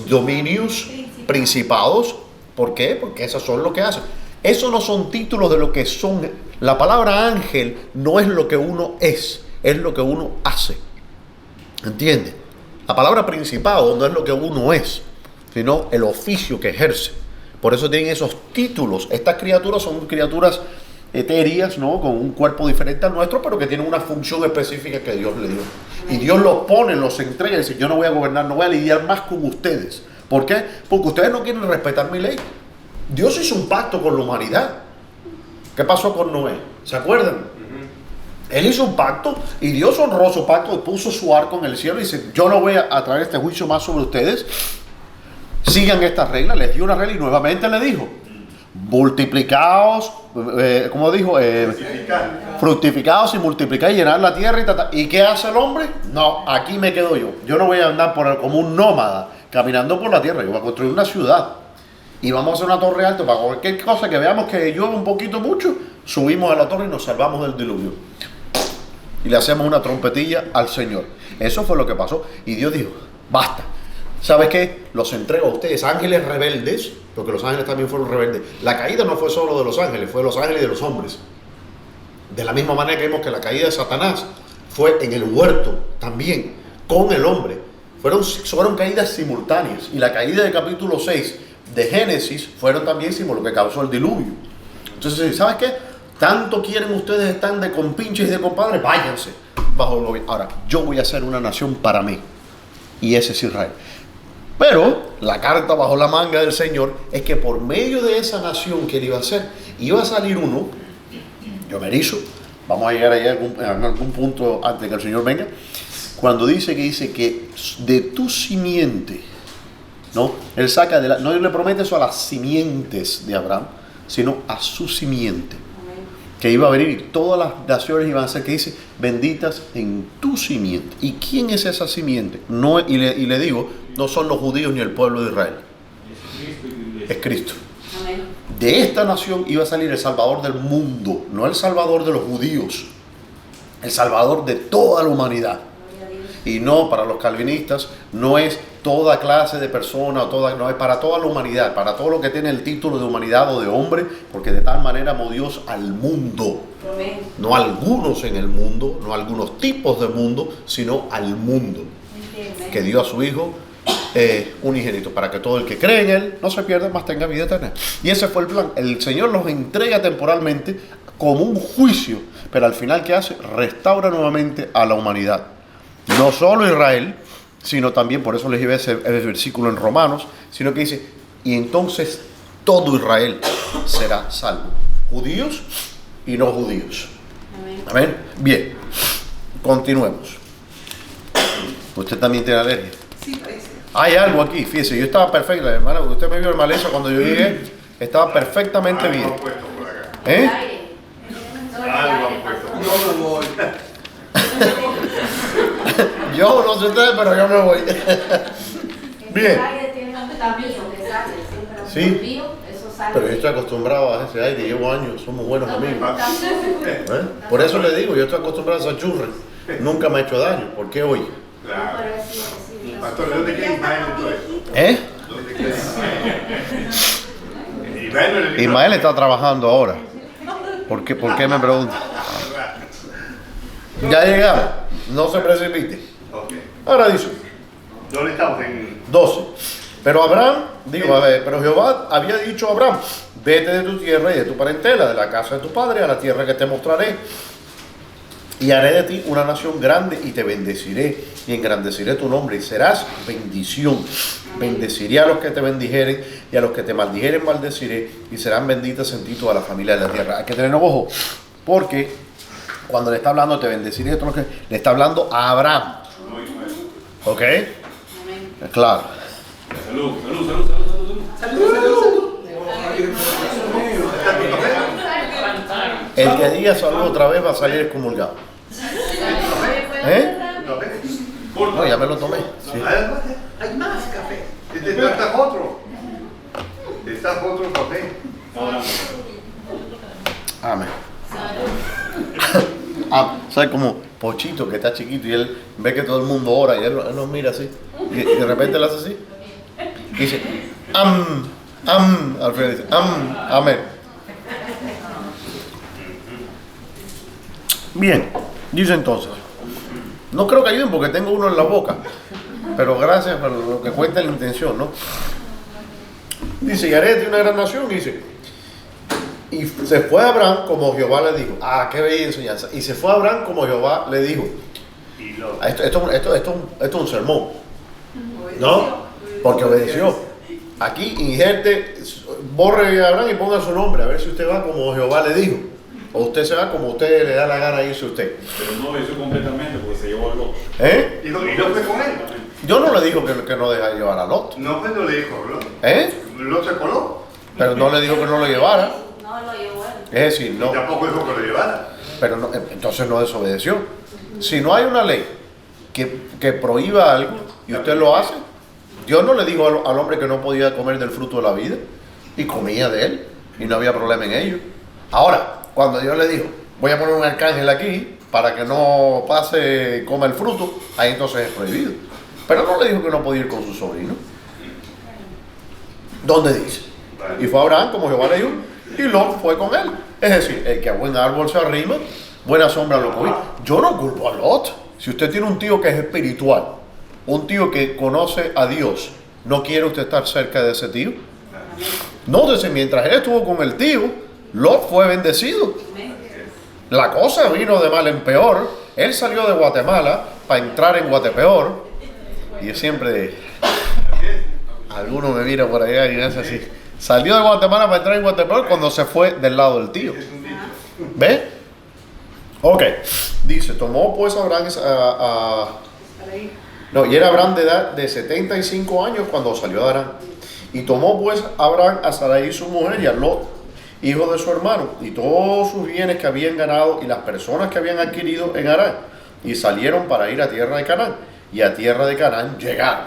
dominios, principados. ¿Por qué? Porque esos son lo que hacen. Esos no son títulos de lo que son. La palabra ángel no es lo que uno es lo que uno hace. ¿Entiendes? La palabra principado no es lo que uno es, sino el oficio que ejerce. Por eso tienen esos títulos. Estas criaturas son criaturas etéreas, ¿no? Con un cuerpo diferente al nuestro, pero que tienen una función específica que Dios le dio. Y Dios los pone, los entrega y dice, yo no voy a gobernar, no voy a lidiar más con ustedes. ¿Por qué? Porque ustedes no quieren respetar mi ley. Dios hizo un pacto con la humanidad. ¿Qué pasó con Noé? ¿Se acuerdan? Él hizo un pacto y Dios honró su pacto, puso su arco en el cielo y dice, yo no voy a traer este juicio más sobre ustedes. Sigan estas reglas. Les dio una regla y nuevamente le dijo, multiplicaos, ¿cómo dijo? Fructificaos y multiplicaos y llenar la tierra. ¿Y qué hace el hombre? No, aquí me quedo yo. Yo no voy a andar como un nómada caminando por la tierra. Yo voy a construir una ciudad. Y vamos a hacer una torre alta para cualquier cosa que veamos que llueve un poquito mucho, subimos a la torre y nos salvamos del diluvio. Y le hacemos una trompetilla al Señor. Eso fue lo que pasó. Y Dios dijo, basta. ¿Sabes qué? Los entrego a ustedes, ángeles rebeldes, porque los ángeles también fueron rebeldes. La caída no fue solo de los ángeles, fue de los ángeles y de los hombres. De la misma manera que vemos que la caída de Satanás fue en el huerto también, con el hombre. Fueron caídas simultáneas. Y la caída del capítulo 6 de Génesis fueron también símbolos que causó el diluvio. Entonces, ¿sabes qué? Tanto quieren ustedes estar de compinches y de compadres, váyanse bajo el gobierno. Ahora, yo voy a ser una nación para mí. Y ese es Israel. Pero la carta bajo la manga del Señor es que por medio de esa nación que él iba a hacer, iba a salir uno, yo me erizo, vamos a llegar allá en algún punto antes de que el Señor venga, cuando dice que de tu simiente, ¿no? Él saca no le promete eso a las simientes de Abraham, sino a su simiente, que iba a venir y todas las naciones iban a ser, que dice, benditas en tu simiente. ¿Y quién es esa simiente? No, y le digo, no son los judíos ni el pueblo de Israel, es Cristo. Amén. De esta nación iba a salir el Salvador del mundo, no el Salvador de los judíos, el Salvador de toda la humanidad. Y no, para los calvinistas, no es toda clase de persona, no es para toda la humanidad, para todo lo que tiene el título de humanidad o de hombre, porque de tal manera amó Dios al mundo. Amén. No a algunos en el mundo, no a algunos tipos de mundo, sino al mundo. Que dio a su Hijo unigénito, para que todo el que cree en Él no se pierda, mas tenga vida eterna. Y ese fue el plan. El Señor los entrega temporalmente como un juicio, pero al final, ¿qué hace? Restaura nuevamente a la humanidad. No solo Israel, sino también, por eso les llevé ese versículo en Romanos, sino que dice, y entonces todo Israel será salvo. Judíos y no judíos. Amén. Amén. Bien, continuemos. ¿Usted también tiene alergia? Sí, parece. Hay algo aquí, fíjese, yo estaba perfecto, hermano, usted me vio en maleza cuando yo llegué, estaba perfectamente bien. Algo han puesto por acá. ¿Eh? Algo han puesto. Yo me voy. Yo no sé ustedes, pero yo me voy. Bien. El aire tiene un tabizo que sale siempre. Sí. Un río, eso sale. Pero yo estoy acostumbrado a ese aire, llevo años, somos buenos amigos. ¿Eh? ¿Eh? Por eso le digo, yo estoy acostumbrado a esa churra. Nunca me ha hecho daño, ¿por qué hoy? Claro. Pero es sí. Pastor, ¿de dónde queda Ismael en todo esto? ¿Eh? ¿Dónde queda Ismael? Ismael no le Ismael está trabajando ahora. ¿Por qué me pregunta? Ya llegamos, no se precipite. Ok. Ahora dice, ¿Dónde estamos? En 12. Pero pero Jehová había dicho a Abraham, vete de tu tierra y de tu parentela, de la casa de tu padre, a la tierra que te mostraré. Y haré de ti una nación grande y te bendeciré y engrandeceré tu nombre y serás bendición. Bendeciré a los que te bendijeren y a los que te maldijeren maldeciré y serán benditas en ti toda la familia de la tierra. Hay que tener ojo, porque cuando le está hablando te bendeciré, todo lo que le está hablando a Abraham. ¿Ok? Amén. Claro. Salud. El que diga salud otra vez va a salir excomulgado. ¿Eh? No, ya me lo tomé. Sí. Hay más café. Está otro. Está otro café. Amén. ¿Sabes como Pochito, que está chiquito y él ve que todo el mundo ora y él nos mira así? Y de repente él hace así. Y dice, Alfredo dice, amén. Bien, dice entonces, no creo que ayuden porque tengo uno en la boca, pero gracias por lo que cuenta la intención, ¿no? Dice, y haré de ti una gran nación, dice, y se fue Abraham como Jehová le dijo. Ah, qué bella enseñanza. Y se fue Abraham como Jehová le dijo. Y lo Esto es un sermón, ¿no? Porque obedeció. Aquí inserte, borre a Abraham y ponga su nombre, a ver si usted va como Jehová le dijo. O usted se va como usted le da la gana irse usted. Pero no obedeció completamente porque se llevó al loco. ¿Eh? y no fue con él. Yo no le dijo que no deja llevar a Lot. No fue, no le dijo, ¿no? ¿Eh? Lot se coló. Pero no le dijo que no lo llevara. No lo llevó él. Es decir, Y no. tampoco dijo que lo llevara. Pero no, entonces no desobedeció. Si no hay una ley que prohíba algo y usted lo hace, Dios no le dijo al hombre que no podía comer del fruto de la vida y comía de él y no había problema en ello. Ahora, cuando Dios le dijo, voy a poner un arcángel aquí para que no pase, coma el fruto, ahí entonces es prohibido. Pero no le dijo que no podía ir con su sobrino. ¿Dónde dice? Y fue Abraham como Jehová le dijo, y Lot fue con él. Es decir, el que a buen árbol se arrima, buena sombra lo coge. Yo no culpo a Lot. Si usted tiene un tío que es espiritual, un tío que conoce a Dios, ¿no quiere usted estar cerca de ese tío? Nótese, mientras él estuvo con el tío, Lot fue bendecido. La cosa vino de mal en peor. Él salió de Guatemala para entrar en Guatepeor. Y es siempre Alguno me mira por allá y hace así. Salió de Guatemala para entrar en Guatemala cuando se fue del lado del tío. ¿Ves? Ok. Dice, tomó pues Abraham no, y era Abraham de edad de 75 años cuando salió de Harán. Y tomó pues Abraham a Sarai su mujer y a Lot, hijo de su hermano, y todos sus bienes que habían ganado y las personas que habían adquirido en Harán, y salieron para ir a tierra de Canaán. Y a tierra de Canaán llegaron.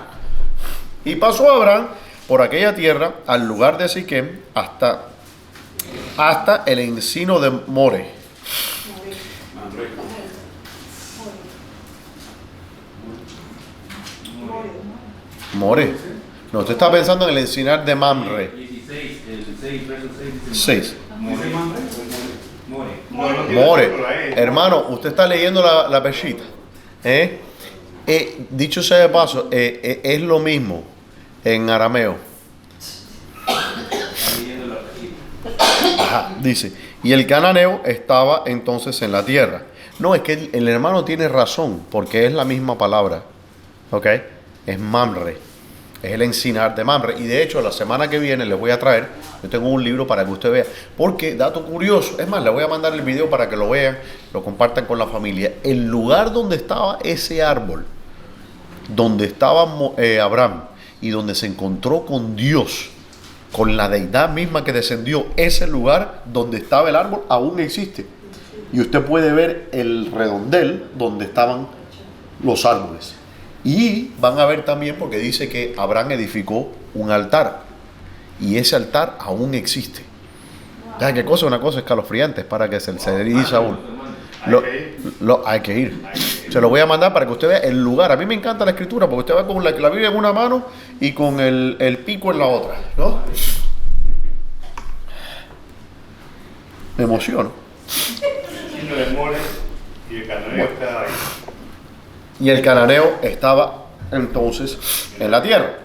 Y pasó Abraham por aquella tierra al lugar de Siquem hasta el encino de More. More. No, usted está pensando en el encinar de Mamre. 16, el 6, verso 6. 6. More. More. Hermano, usted está leyendo la pechita. Dicho sea de paso, es lo mismo en arameo. Ajá, dice, y el cananeo estaba entonces en la tierra. No, es que el hermano tiene razón, porque es la misma palabra. ¿Ok? Es Mamre. Es el encinar de Mamre. Y de hecho, la semana que viene les voy a traer, yo tengo un libro para que usted vea. Porque, dato curioso, es más, le voy a mandar el video para que lo vean, lo compartan con la familia. El lugar donde estaba ese árbol, donde estaba Abraham y donde se encontró con Dios, con la deidad misma que descendió, ese lugar donde estaba el árbol aún existe. Y usted puede ver el redondel donde estaban los árboles. Y van a ver también, porque dice que Abraham edificó un altar. Y ese altar aún existe. ¿Saben qué cosa? Una cosa escalofriante, para que se eriza uno. Hay que ir. Se lo voy a mandar para que usted vea el lugar. A mí me encanta la escritura, porque usted va con la Biblia en una mano y con el pico en la otra, ¿no? Me emociono. Y el cananeo está ahí. Y el cananeo estaba entonces en la tierra.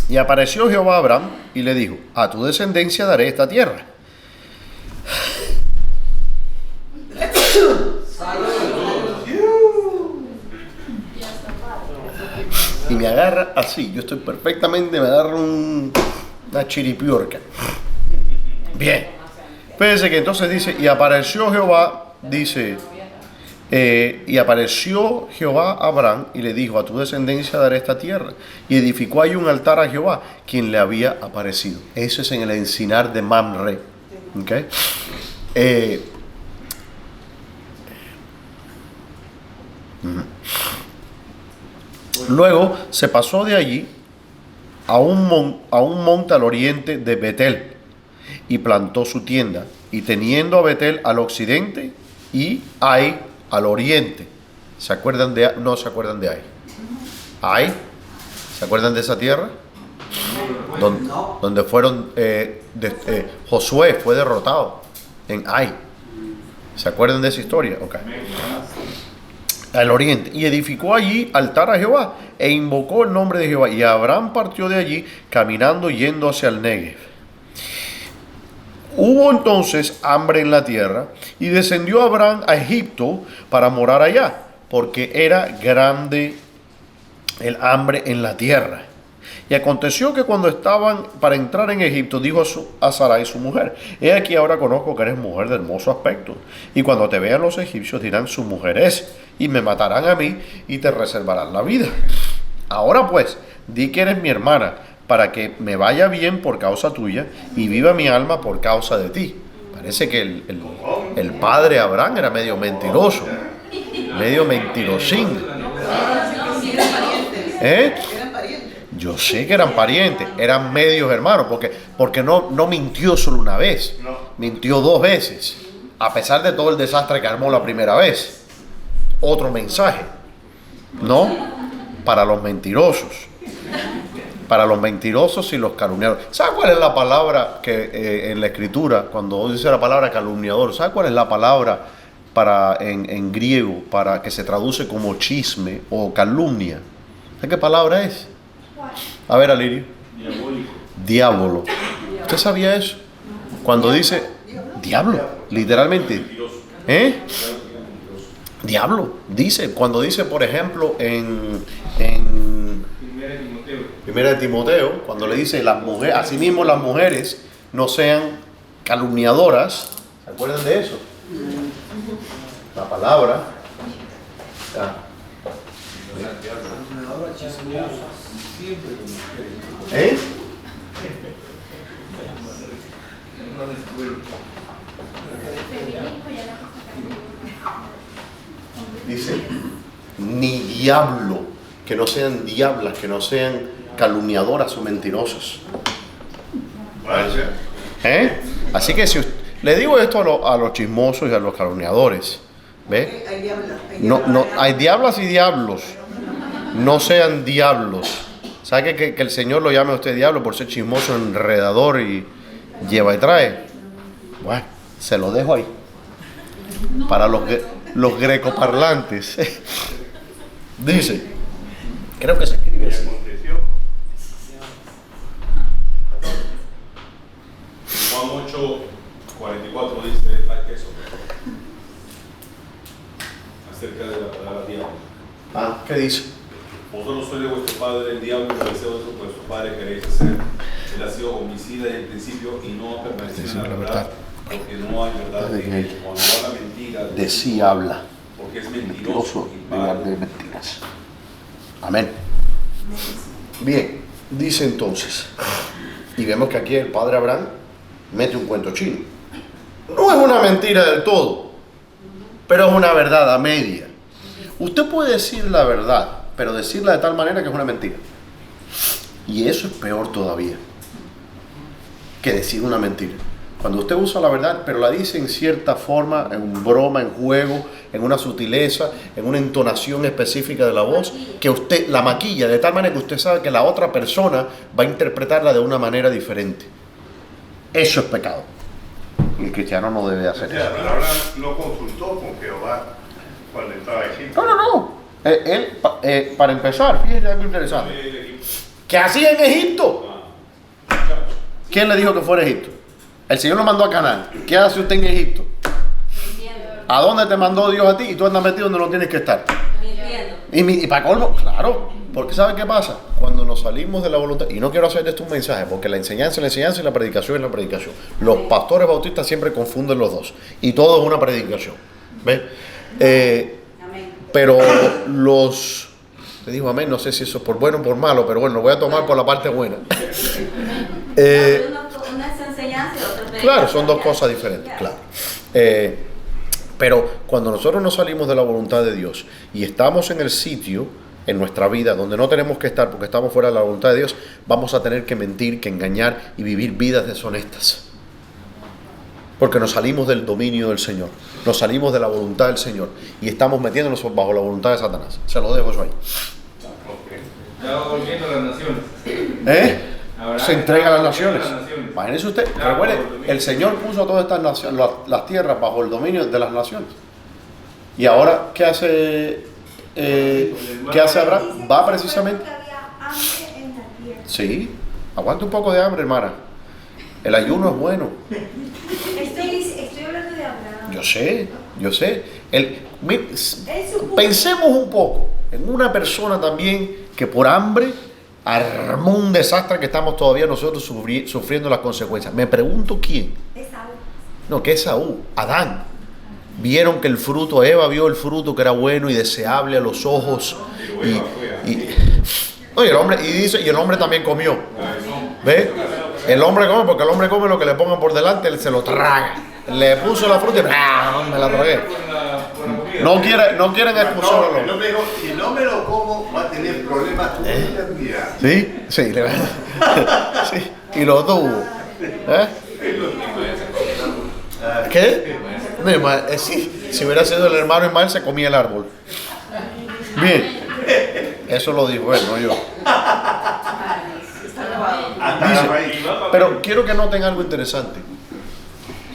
Y apareció Jehová a Abraham y le dijo, a tu descendencia daré esta tierra. Y me agarra así, yo estoy perfectamente, me agarra una chiripiorca. Bien. Fíjense que entonces dice, y apareció Jehová, dice, y apareció Jehová a Abraham y le dijo, a tu descendencia daré esta tierra. Y edificó ahí un altar a Jehová, quien le había aparecido. Eso es en el encinar de Mamre. ¿Okay? Luego se pasó de allí a un monte al oriente de Betel y plantó su tienda, y teniendo a Betel al occidente y Ai al oriente. ¿Se acuerdan de Ai? No se acuerdan de Ai. Ai, ¿se acuerdan de esa tierra? Donde fueron Josué fue derrotado en Ai. ¿Se acuerdan de esa historia? Okay. Al oriente, y edificó allí altar a Jehová e invocó el nombre de Jehová, y Abraham partió de allí caminando yendo hacia el Negev. Hubo entonces hambre en la tierra y descendió Abraham a Egipto para morar allá, porque era grande el hambre en la tierra. Y aconteció que cuando estaban para entrar en Egipto, dijo a Sarai su mujer, he aquí ahora conozco que eres mujer de hermoso aspecto, y cuando te vean los egipcios dirán, su mujer es, y me matarán a mí y te reservarán la vida. Ahora pues, di que eres mi hermana, para que me vaya bien por causa tuya y viva mi alma por causa de ti. Parece que el padre Abraham era medio mentiroso, medio mentirosín. Eran parientes. Yo sé que eran parientes, eran medios hermanos, porque no mintió solo una vez, mintió 2 veces, a pesar de todo el desastre que armó la primera vez. Otro mensaje, ¿no? Para los mentirosos. Para los mentirosos y los calumniadores. ¿Sabe cuál es la palabra que en la escritura, cuando dice la palabra calumniador, ¿sabe cuál es la palabra en griego para que se traduce como chisme o calumnia? ¿Sabe qué palabra es? A ver, Alirio. Diablo. ¿Usted sabía eso? Cuando dice diablo, literalmente. Diablo. Dice, cuando dice, por ejemplo, en Primera de Timoteo, cuando le dice las mujeres, asimismo las mujeres no sean calumniadoras. ¿Se acuerdan de eso? La palabra. ¿Eh? Dice, ni diablo, que no sean diablas, que no sean calumniadoras o mentirosas. ¿Eh? Así que si le digo esto a los chismosos y a los calumniadores, ¿ve? Hay diablas. Hay diablas y diablos. No sean diablos. ¿Sabe que el Señor lo llame a usted diablo por ser chismoso, enredador y lleva y trae? Bueno, se lo dejo ahí. Para los grecoparlantes. Dice, creo que se escribe así. Juan 8:44 dice eso acerca de la palabra diablo. Ah, ¿qué dice? Vosotros sois de vuestro padre el diablo, y deseos de vuestro padre queréis hacer. Él ha sido homicida desde el principio y no ha permanecido en la verdad, porque no hay verdad en él. Cuando habla mentira, De sí habla. porque es mentiroso y padre de mentiras. Amén. Bien, dice entonces, y vemos que aquí el padre Abraham mete un cuento chino. No es una mentira del todo, pero es una verdad a media. Usted puede decir la verdad, pero decirla de tal manera que es una mentira. Y eso es peor todavía que decir una mentira. Cuando usted usa la verdad, pero la dice en cierta forma, en broma, en juego, en una sutileza, en una entonación específica de la voz, que usted la maquilla de tal manera que usted sabe que la otra persona va a interpretarla de una manera diferente. Eso es pecado. Y el cristiano no debe hacer eso. Pero Abraham no consultó con Jehová cuando estaba en Egipto. No. Para empezar, fíjense algo interesante. ¿Qué hacía en Egipto? ¿Quién le dijo que fuera a Egipto? El Señor lo mandó a Canaán. ¿Qué hace usted en Egipto? ¿A dónde te mandó Dios a ti? Y tú andas metido donde no tienes que estar. Y para colmo, claro. Porque ¿sabe qué pasa? Cuando nos salimos de la voluntad, y no quiero hacer de esto un mensaje, porque la enseñanza es la enseñanza y la predicación es la predicación. Los pastores bautistas siempre confunden los dos. Y todo es una predicación. ¿Ves? Pero te digo amén, no sé si eso es por bueno o por malo, pero bueno, lo voy a tomar por la parte buena. Una es enseñanza y otra es Claro, son dos cosas diferentes, claro. Pero cuando nosotros nos salimos de la voluntad de Dios y estamos en el sitio, en nuestra vida, donde no tenemos que estar porque estamos fuera de la voluntad de Dios, vamos a tener que mentir, que engañar y vivir vidas deshonestas. Porque nos salimos del dominio del Señor, nos salimos de la voluntad del Señor y estamos metiéndonos bajo la voluntad de Satanás. Se lo dejo eso ahí. Ya volviendo a las naciones. Se entrega a las naciones. Imagínense usted, recuerde, el Señor puso todas estas naciones, las tierras bajo el dominio de las naciones. Y ahora, ¿qué hace Abraham? Va precisamente. Sí, aguanta un poco de hambre, hermana. El ayuno es bueno. Estoy hablando de Abraham. Yo sé. Pensemos un poco en una persona también que por hambre armó un desastre que estamos todavía nosotros sufriendo las consecuencias. Me pregunto quién. Esaú. No, que Esaú, Adán. Vieron que el fruto, Eva vio el fruto que era bueno y deseable a los ojos. Y el hombre también comió. ¿Ve? El hombre come porque el hombre come lo que le pongan por delante, él se lo traga. Le puso la fruta y me la tragué. No quieren expulsar al hombre. Si no me lo como, va a tener problemas con la eternidad. Sí. Sí. Y lo tuvo. ¿Qué? Si hubiera sido el hermano Ismael, se comía el árbol. Bien. Eso lo dijo él, no yo. Dice, pero quiero que noten algo interesante.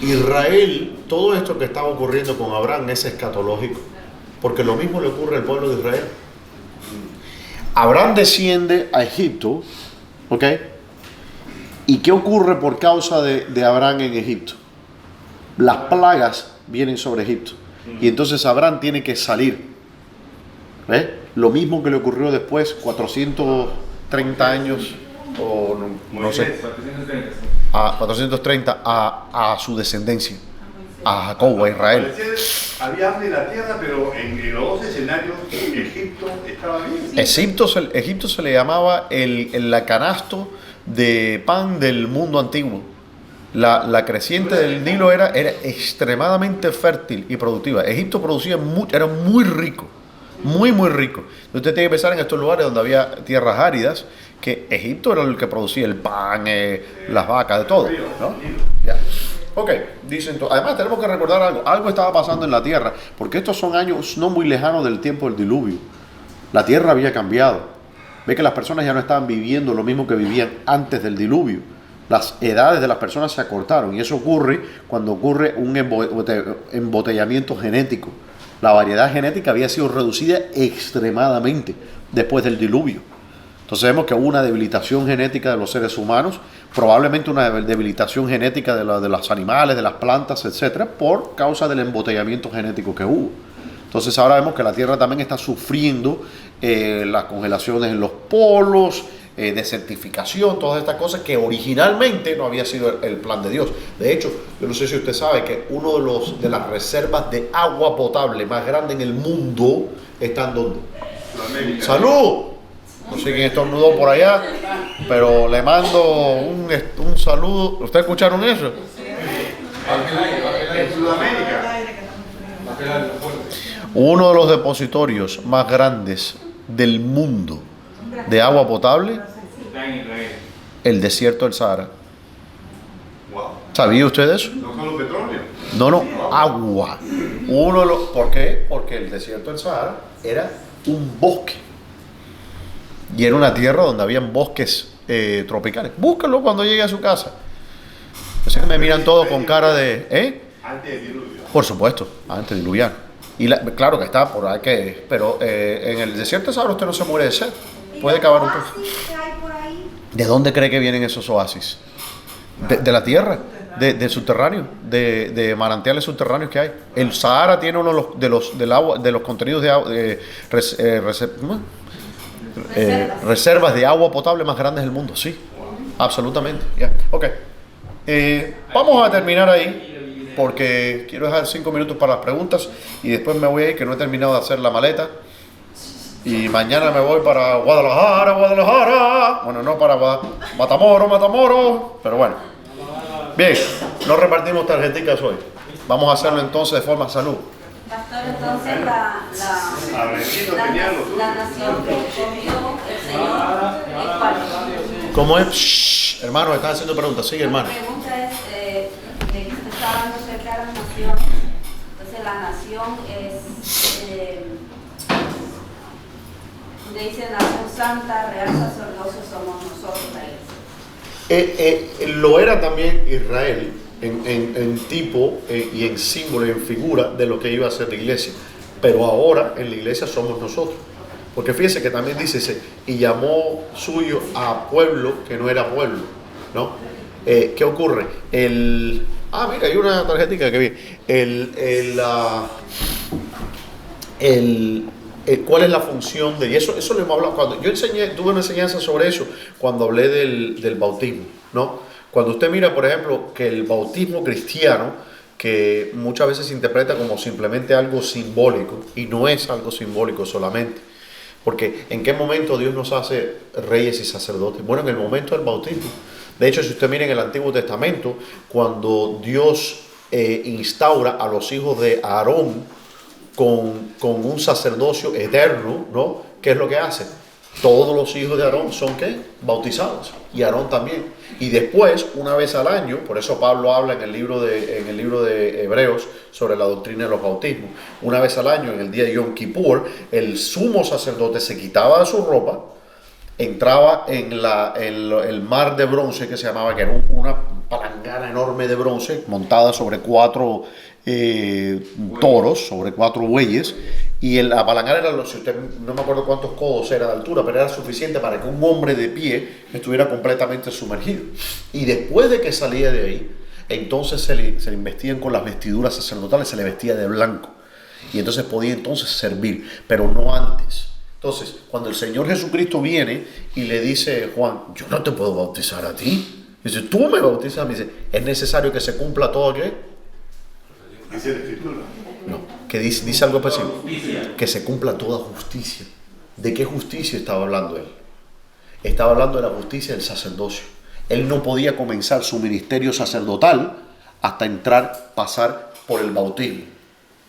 Israel, todo esto que estaba ocurriendo con Abraham es escatológico, porque lo mismo le ocurre al pueblo de Israel. Abraham desciende a Egipto, ¿ok? ¿Y qué ocurre por causa de Abraham en Egipto? Las plagas vienen sobre Egipto, y entonces Abraham tiene que salir. ¿Ves? Lo mismo que le ocurrió después, 400 30 años, o no sé, 430, sí. a 430 a su descendencia, a Jacob, a Israel. Había hambre en la tierra, pero en los dos escenarios Egipto estaba bien. Egipto se le llamaba el canasto de pan del mundo antiguo. La creciente del Nilo era extremadamente fértil y productiva. Egipto producía era muy rico, muy rico. Usted tiene que pensar en estos lugares donde había tierras áridas, que Egipto era el que producía el pan, las vacas, de todo, ¿no? Ya. Ok, dicen todo. Además tenemos que recordar algo estaba pasando en la tierra, porque estos son años no muy lejanos del tiempo del diluvio. La tierra había cambiado. Ve que las personas ya no estaban viviendo lo mismo que vivían antes del diluvio. Las edades de las personas se acortaron, y eso ocurre cuando ocurre un embotellamiento genético. La variedad genética había sido reducida extremadamente después del diluvio. Entonces vemos que hubo una debilitación genética de los seres humanos, probablemente una debilitación genética de los animales, de las plantas, etcétera, por causa del embotellamiento genético que hubo. Entonces ahora vemos que la Tierra también está sufriendo las congelaciones en los polos, desertificación, todas estas cosas que originalmente no había sido el plan de Dios. De hecho, yo no sé si usted sabe que uno de las reservas de agua potable más grande en el mundo están ¿dónde? ¡Salud! No sé quién estornudó por allá, pero le mando un saludo. ¿Ustedes escucharon eso? En Sudamérica. Uno de los depositorios más grandes del mundo de agua potable, Está en Israel. el desierto del Sahara. Wow. ¿Sabía usted eso? No solo petróleo. No, agua. ¿Por qué? Porque el desierto del Sahara era un bosque. Y era una tierra donde habían bosques tropicales. Búscalo cuando llegue a su casa. Así que me miran todos con cara de... Antes del diluvio. Por supuesto, antes de diluviar. Y claro que está por ahí, pero en el desierto del Sahara usted no se muere de sed. Puede cavar un poco. ¿Qué hay por ahí? ¿De dónde cree que vienen esos oasis? De la tierra, de subterráneo, de manantiales subterráneos que hay. El Sahara tiene uno de los contenidos de agua, reservas de agua potable más grandes del mundo, sí, absolutamente. Yeah. Ok, vamos a terminar ahí porque quiero dejar 5 minutos para las preguntas y después me voy a ir, que no he terminado de hacer la maleta, y mañana me voy para Guadalajara. Bueno, no para Matamoros, pero bueno. Bien, no repartimos tarjeticas hoy. Vamos a hacerlo entonces de forma salud. Pastor, entonces la nación que escogió el Señor es cuál. ¿Cómo es? Shh, hermano, están haciendo preguntas. Sigue, hermano. La pregunta es, de que usted está hablando acerca de las naciones. Entonces la nación es, donde dice nación santa, real sacerdocio, somos nosotros la iglesia. Lo era también Israel en tipo y en símbolo y en figura de lo que iba a ser la iglesia. Pero ahora en la iglesia somos nosotros. Porque fíjese que también dice, y llamó suyo a pueblo que no era pueblo, ¿no? ¿Qué ocurre? Mira, hay una tarjetita que vi. ¿Cuál es la función de...? Y eso lo hemos hablado. Cuando yo tuve una enseñanza sobre eso cuando hablé del bautismo, ¿no? Cuando usted mira, por ejemplo, que el bautismo cristiano, que muchas veces se interpreta como simplemente algo simbólico, y no es algo simbólico solamente. Porque ¿en qué momento Dios nos hace reyes y sacerdotes? Bueno, en el momento del bautismo. De hecho, si usted mira en el Antiguo Testamento, cuando Dios instaura a los hijos de Aarón con un sacerdocio eterno, ¿no? ¿Qué es lo que hace? Todos los hijos de Aarón son ¿qué? Bautizados, y Aarón también. Y después, una vez al año, por eso Pablo habla en el libro de Hebreos sobre la doctrina de los bautismos. Una vez al año, en el día de Yom Kippur, el sumo sacerdote se quitaba de su ropa, entraba en el mar de bronce que se llamaba, que era una palangana enorme de bronce montada sobre 4 toros, sobre 4 bueyes, y la palangana era, si usted, no me acuerdo cuántos codos era de altura, pero era suficiente para que un hombre de pie estuviera completamente sumergido. Y después de que salía de ahí, entonces se le vestían con las vestiduras sacerdotales, se le vestía de blanco, y entonces podía entonces servir, pero no antes. Entonces, cuando el Señor Jesucristo viene y le dice, Juan, yo no te puedo bautizar a ti. Dice, tú me bautizas. Me dice, es necesario que se cumpla todo ¿qué? Dice la Escritura. No, que dice algo específico. Que se cumpla toda justicia. ¿De qué justicia estaba hablando él? Estaba hablando de la justicia del sacerdocio. Él no podía comenzar su ministerio sacerdotal hasta pasar por el bautismo.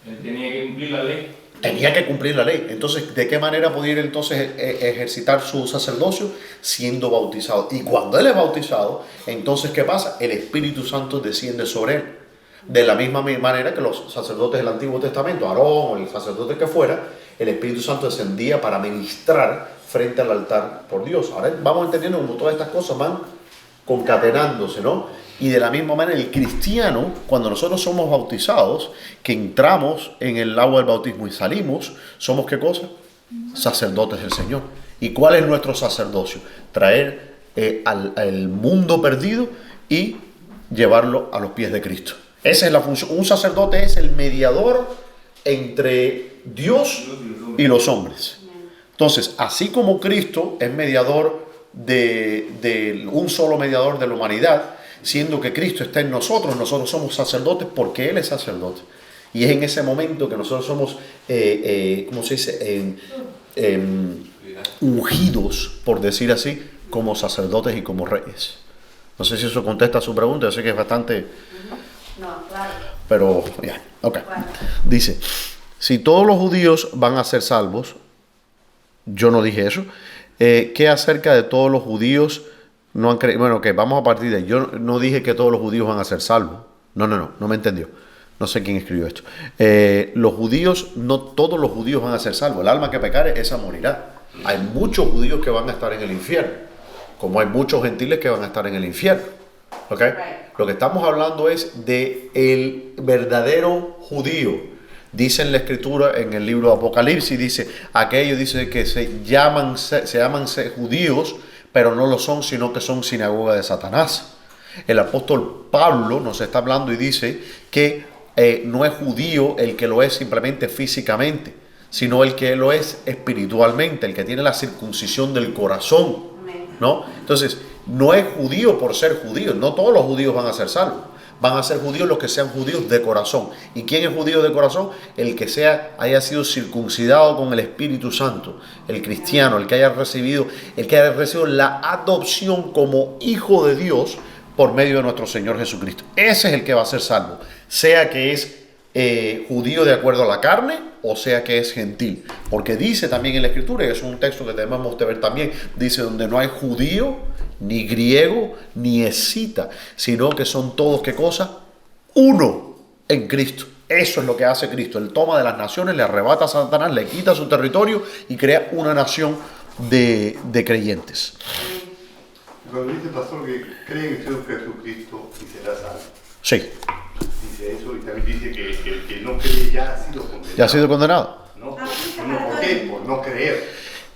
Él tenía que cumplir la ley. Tenía que cumplir la ley. Entonces, ¿de qué manera podía ir entonces ejercitar su sacerdocio? Siendo bautizado. Y cuando él es bautizado, entonces, ¿qué pasa? El Espíritu Santo desciende sobre él. De la misma manera que los sacerdotes del Antiguo Testamento, Aarón o el sacerdote que fuera, el Espíritu Santo descendía para ministrar frente al altar por Dios. Ahora vamos entendiendo cómo todas estas cosas van concatenándose, ¿no? Y de la misma manera el cristiano, cuando nosotros somos bautizados, que entramos en el agua del bautismo y salimos, ¿somos qué cosa? Sacerdotes del Señor. ¿Y cuál es nuestro sacerdocio? Traer al mundo perdido y llevarlo a los pies de Cristo. Esa es la función. Un sacerdote es el mediador entre Dios y los hombres. Entonces, así como Cristo es mediador de un solo mediador de la humanidad, siendo que Cristo está en nosotros, nosotros somos sacerdotes porque Él es sacerdote. Y es en ese momento que nosotros somos, ¿cómo se dice? Ungidos, por decir así, como sacerdotes y como reyes. No sé si eso contesta a su pregunta, yo sé que es bastante... No, claro. Pero, ya, ok. Bueno. Dice, si todos los judíos van a ser salvos, yo no dije eso, ¿qué acerca de todos los judíos no han creído? Bueno, que vamos a partir de ahí. Yo no dije que todos los judíos van a ser salvos. No me entendió. No sé quién escribió esto. Los judíos, no todos los judíos van a ser salvos. El alma que pecare, esa morirá. Hay muchos judíos que van a estar en el infierno, como hay muchos gentiles que van a estar en el infierno. ¿Ok? Right. Lo que estamos hablando es de el verdadero judío. Dice en la Escritura, en el libro de Apocalipsis, dice, aquellos dice que se llaman judíos, pero no lo son, sino que son sinagoga de Satanás. El apóstol Pablo nos está hablando y dice que no es judío el que lo es simplemente físicamente, sino el que lo es espiritualmente, el que tiene la circuncisión del corazón, ¿no? Entonces, no es judío por ser judío, no todos los judíos van a ser salvos. Van a ser judíos los que sean judíos de corazón. ¿Y quién es judío de corazón? El que haya sido circuncidado con el Espíritu Santo, el cristiano, el que haya recibido la adopción como hijo de Dios por medio de nuestro Señor Jesucristo. Ese es el que va a ser salvo, sea que es judío de acuerdo a la carne o sea que es gentil. Porque dice también en la Escritura, y es un texto que debemos de ver también, dice donde no hay judío, ni griego, ni escita, sino que son todos, ¿qué cosa? Uno en Cristo. Eso es lo que hace Cristo. Él toma de las naciones, le arrebata a Satanás, le quita su territorio y crea una nación de creyentes. Cuando dice el pastor que cree en Jesucristo y será salvo. Sí. Dice eso y también dice que el que no cree ya ha sido condenado. ¿Ya ha sido condenado? No, ¿por qué? Por no creer.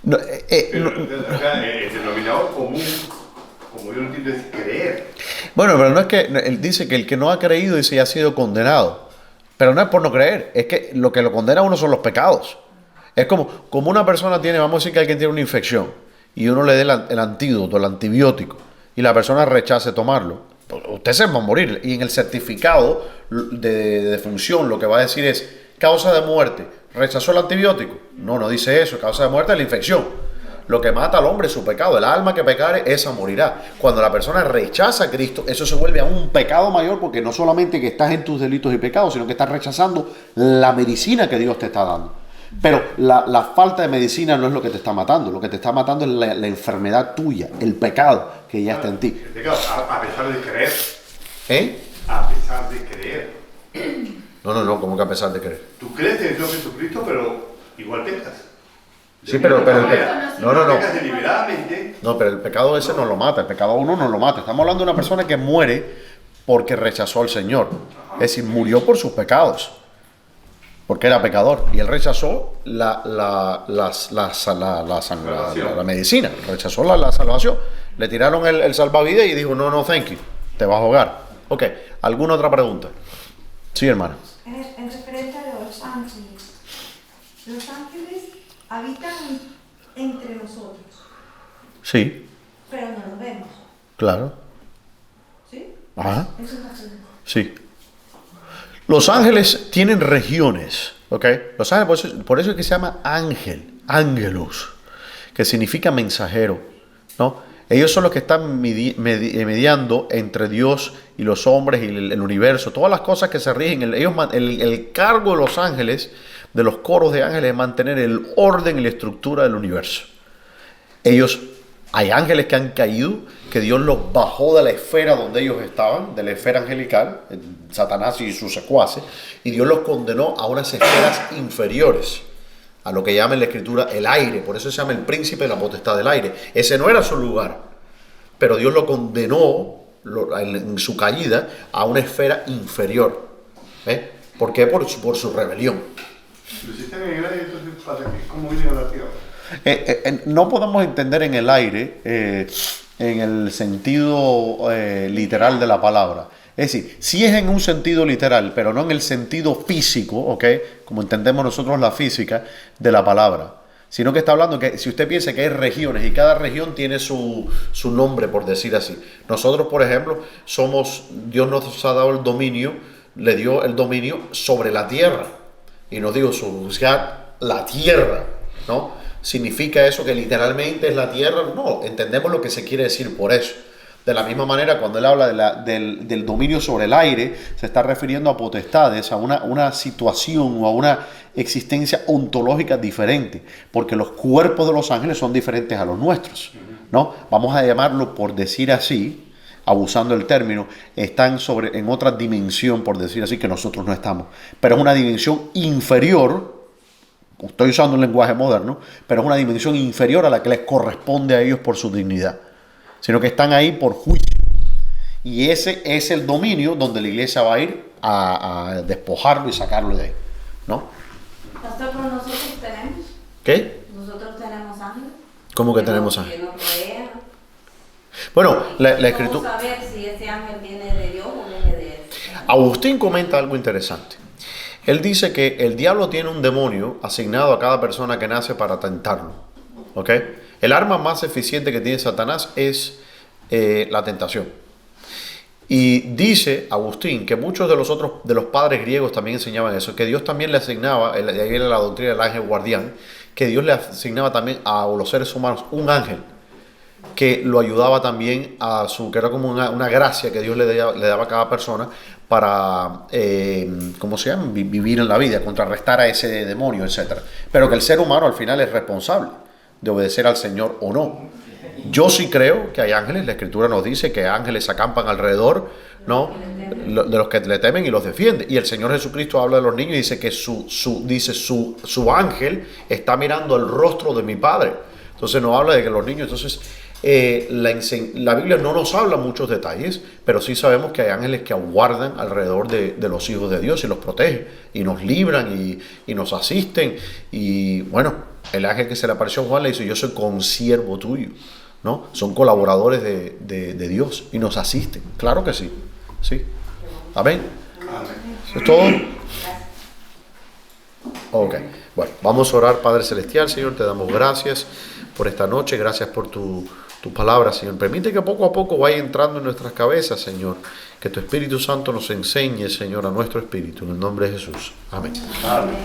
No, Pero acá el denominador común, como yo lo entiendo, es creer. Bueno, pero no es que él dice que el que no ha creído dice ya ha sido condenado. Pero no es por no creer, es que lo condena a uno son los pecados. Es como una persona tiene, vamos a decir que alguien tiene una infección y uno le dé el antídoto, el antibiótico, y la persona rechace tomarlo. Usted se va a morir. Y en el certificado de defunción lo que va a decir es causa de muerte. ¿Rechazó el antibiótico? No dice eso. Causa de muerte es la infección. Lo que mata al hombre es su pecado. El alma que pecare, esa morirá. Cuando la persona rechaza a Cristo, eso se vuelve aún un pecado mayor, porque no solamente que estás en tus delitos y pecados, sino que estás rechazando la medicina que Dios te está dando. Pero la falta de medicina no es lo que te está matando. Lo que te está matando es la enfermedad tuya, el pecado que ya está en ti. El pecado, a pesar de creer. ¿Eh? A pesar de creer. No, ¿cómo que a pesar de creer? Tú crees en Dios Jesucristo, pero igual pecas. Sí, pero el pecado. No. Pecas deliberadamente. No, pero el pecado ese no lo mata. El pecado a uno no lo mata. Estamos hablando de una persona que muere porque rechazó al Señor. Es decir, murió por sus pecados. Porque era pecador. Y él rechazó la medicina. Rechazó la salvación. Le tiraron el salvavidas y dijo, no, thank you. Te vas a ahogar. Ok. ¿Alguna otra pregunta? Sí, hermana. En referencia a los ángeles habitan entre nosotros, Sí, pero no los vemos. claro. ¿Sí? Ajá. Eso es bastante. Sí. Los ángeles tienen regiones, ¿ok? Los ángeles, por eso es que se llama ángel, ángelos, que significa mensajero, ¿no? Ellos son los que están mediando entre Dios y los hombres y el universo. Todas las cosas que se rigen, el cargo de los ángeles, de los coros de ángeles, es mantener el orden y la estructura del universo. Hay ángeles que han caído, que Dios los bajó de la esfera donde ellos estaban, de la esfera angelical, Satanás y sus secuaces, y Dios los condenó a unas esferas inferiores, a lo que llama en la escritura el aire. Por eso se llama el príncipe de la potestad del aire. Ese no era su lugar, pero Dios lo condenó en su caída a una esfera inferior. ¿Por qué? Por su rebelión. Pero si están en el aire, entonces, ¿para qué? ¿Cómo vienen a la tierra? No podemos entender en el aire en el sentido literal de la palabra. Es decir, sí es en un sentido literal, pero no en el sentido físico, ¿ok? Como entendemos nosotros la física de la palabra. Sino que está hablando que si usted piensa que hay regiones y cada región tiene su nombre, por decir así. Nosotros, por ejemplo, Dios nos ha dado el dominio, le dio el dominio sobre la tierra. Y nos dijo, juzgar la tierra, ¿no? ¿Significa eso que literalmente es la tierra? No, entendemos lo que se quiere decir por eso. De la misma manera, cuando él habla del dominio sobre el aire, se está refiriendo a potestades, a una situación o a una existencia ontológica diferente, porque los cuerpos de los ángeles son diferentes a los nuestros, ¿no? Vamos a llamarlo, por decir así, abusando del término, están en otra dimensión, por decir así, que nosotros no estamos. Pero es una dimensión inferior. Estoy usando un lenguaje moderno, pero es una dimensión inferior a la que les corresponde a ellos por su dignidad, sino que están ahí por juicio. Y ese es el dominio donde la iglesia va a ir a despojarlo y sacarlo de ahí, ¿no? Pastor, pero nosotros tenemos. ¿Qué? Nosotros tenemos ángeles. ¿Cómo que tenemos ángeles? Que nos rodean. Bueno, la ¿Cómo escritura... saber si ese ángel viene de Dios o viene de él? Agustín comenta algo interesante. Él dice que el diablo tiene un demonio asignado a cada persona que nace para tentarlo, ¿ok? El arma más eficiente que tiene Satanás es la tentación. Y dice Agustín que muchos de los padres griegos también enseñaban eso, que Dios también le asignaba, de ahí era la doctrina del ángel guardián, que Dios le asignaba también a los seres humanos un ángel que lo ayudaba también que era como una gracia que Dios le daba a cada persona para, ¿cómo se llama? Vivir en la vida, contrarrestar a ese demonio, etc. Pero que el ser humano al final es responsable de obedecer al Señor o no. Yo sí creo que hay ángeles, la Escritura nos dice que ángeles acampan alrededor, ¿no?, de los que le temen y los defiende. Y el Señor Jesucristo habla de los niños y dice que su ángel está mirando el rostro de mi Padre. Entonces nos habla de que los niños, entonces la Biblia no nos habla muchos detalles, pero sí sabemos que hay ángeles que aguardan alrededor de los hijos de Dios y los protegen y nos libran y nos asisten. Y bueno, el ángel que se le apareció a Juan le dice: yo soy consiervo tuyo, ¿no? Son colaboradores de Dios y nos asisten. Claro que sí, sí. Amén. ¿Eso es todo? Ok, bueno, vamos a orar. Padre Celestial, Señor, te damos gracias por esta noche, gracias por tu palabra, Señor. Permite que poco a poco vaya entrando en nuestras cabezas, Señor, que tu Espíritu Santo nos enseñe, Señor, a nuestro espíritu, en el nombre de Jesús. Amén. Amén.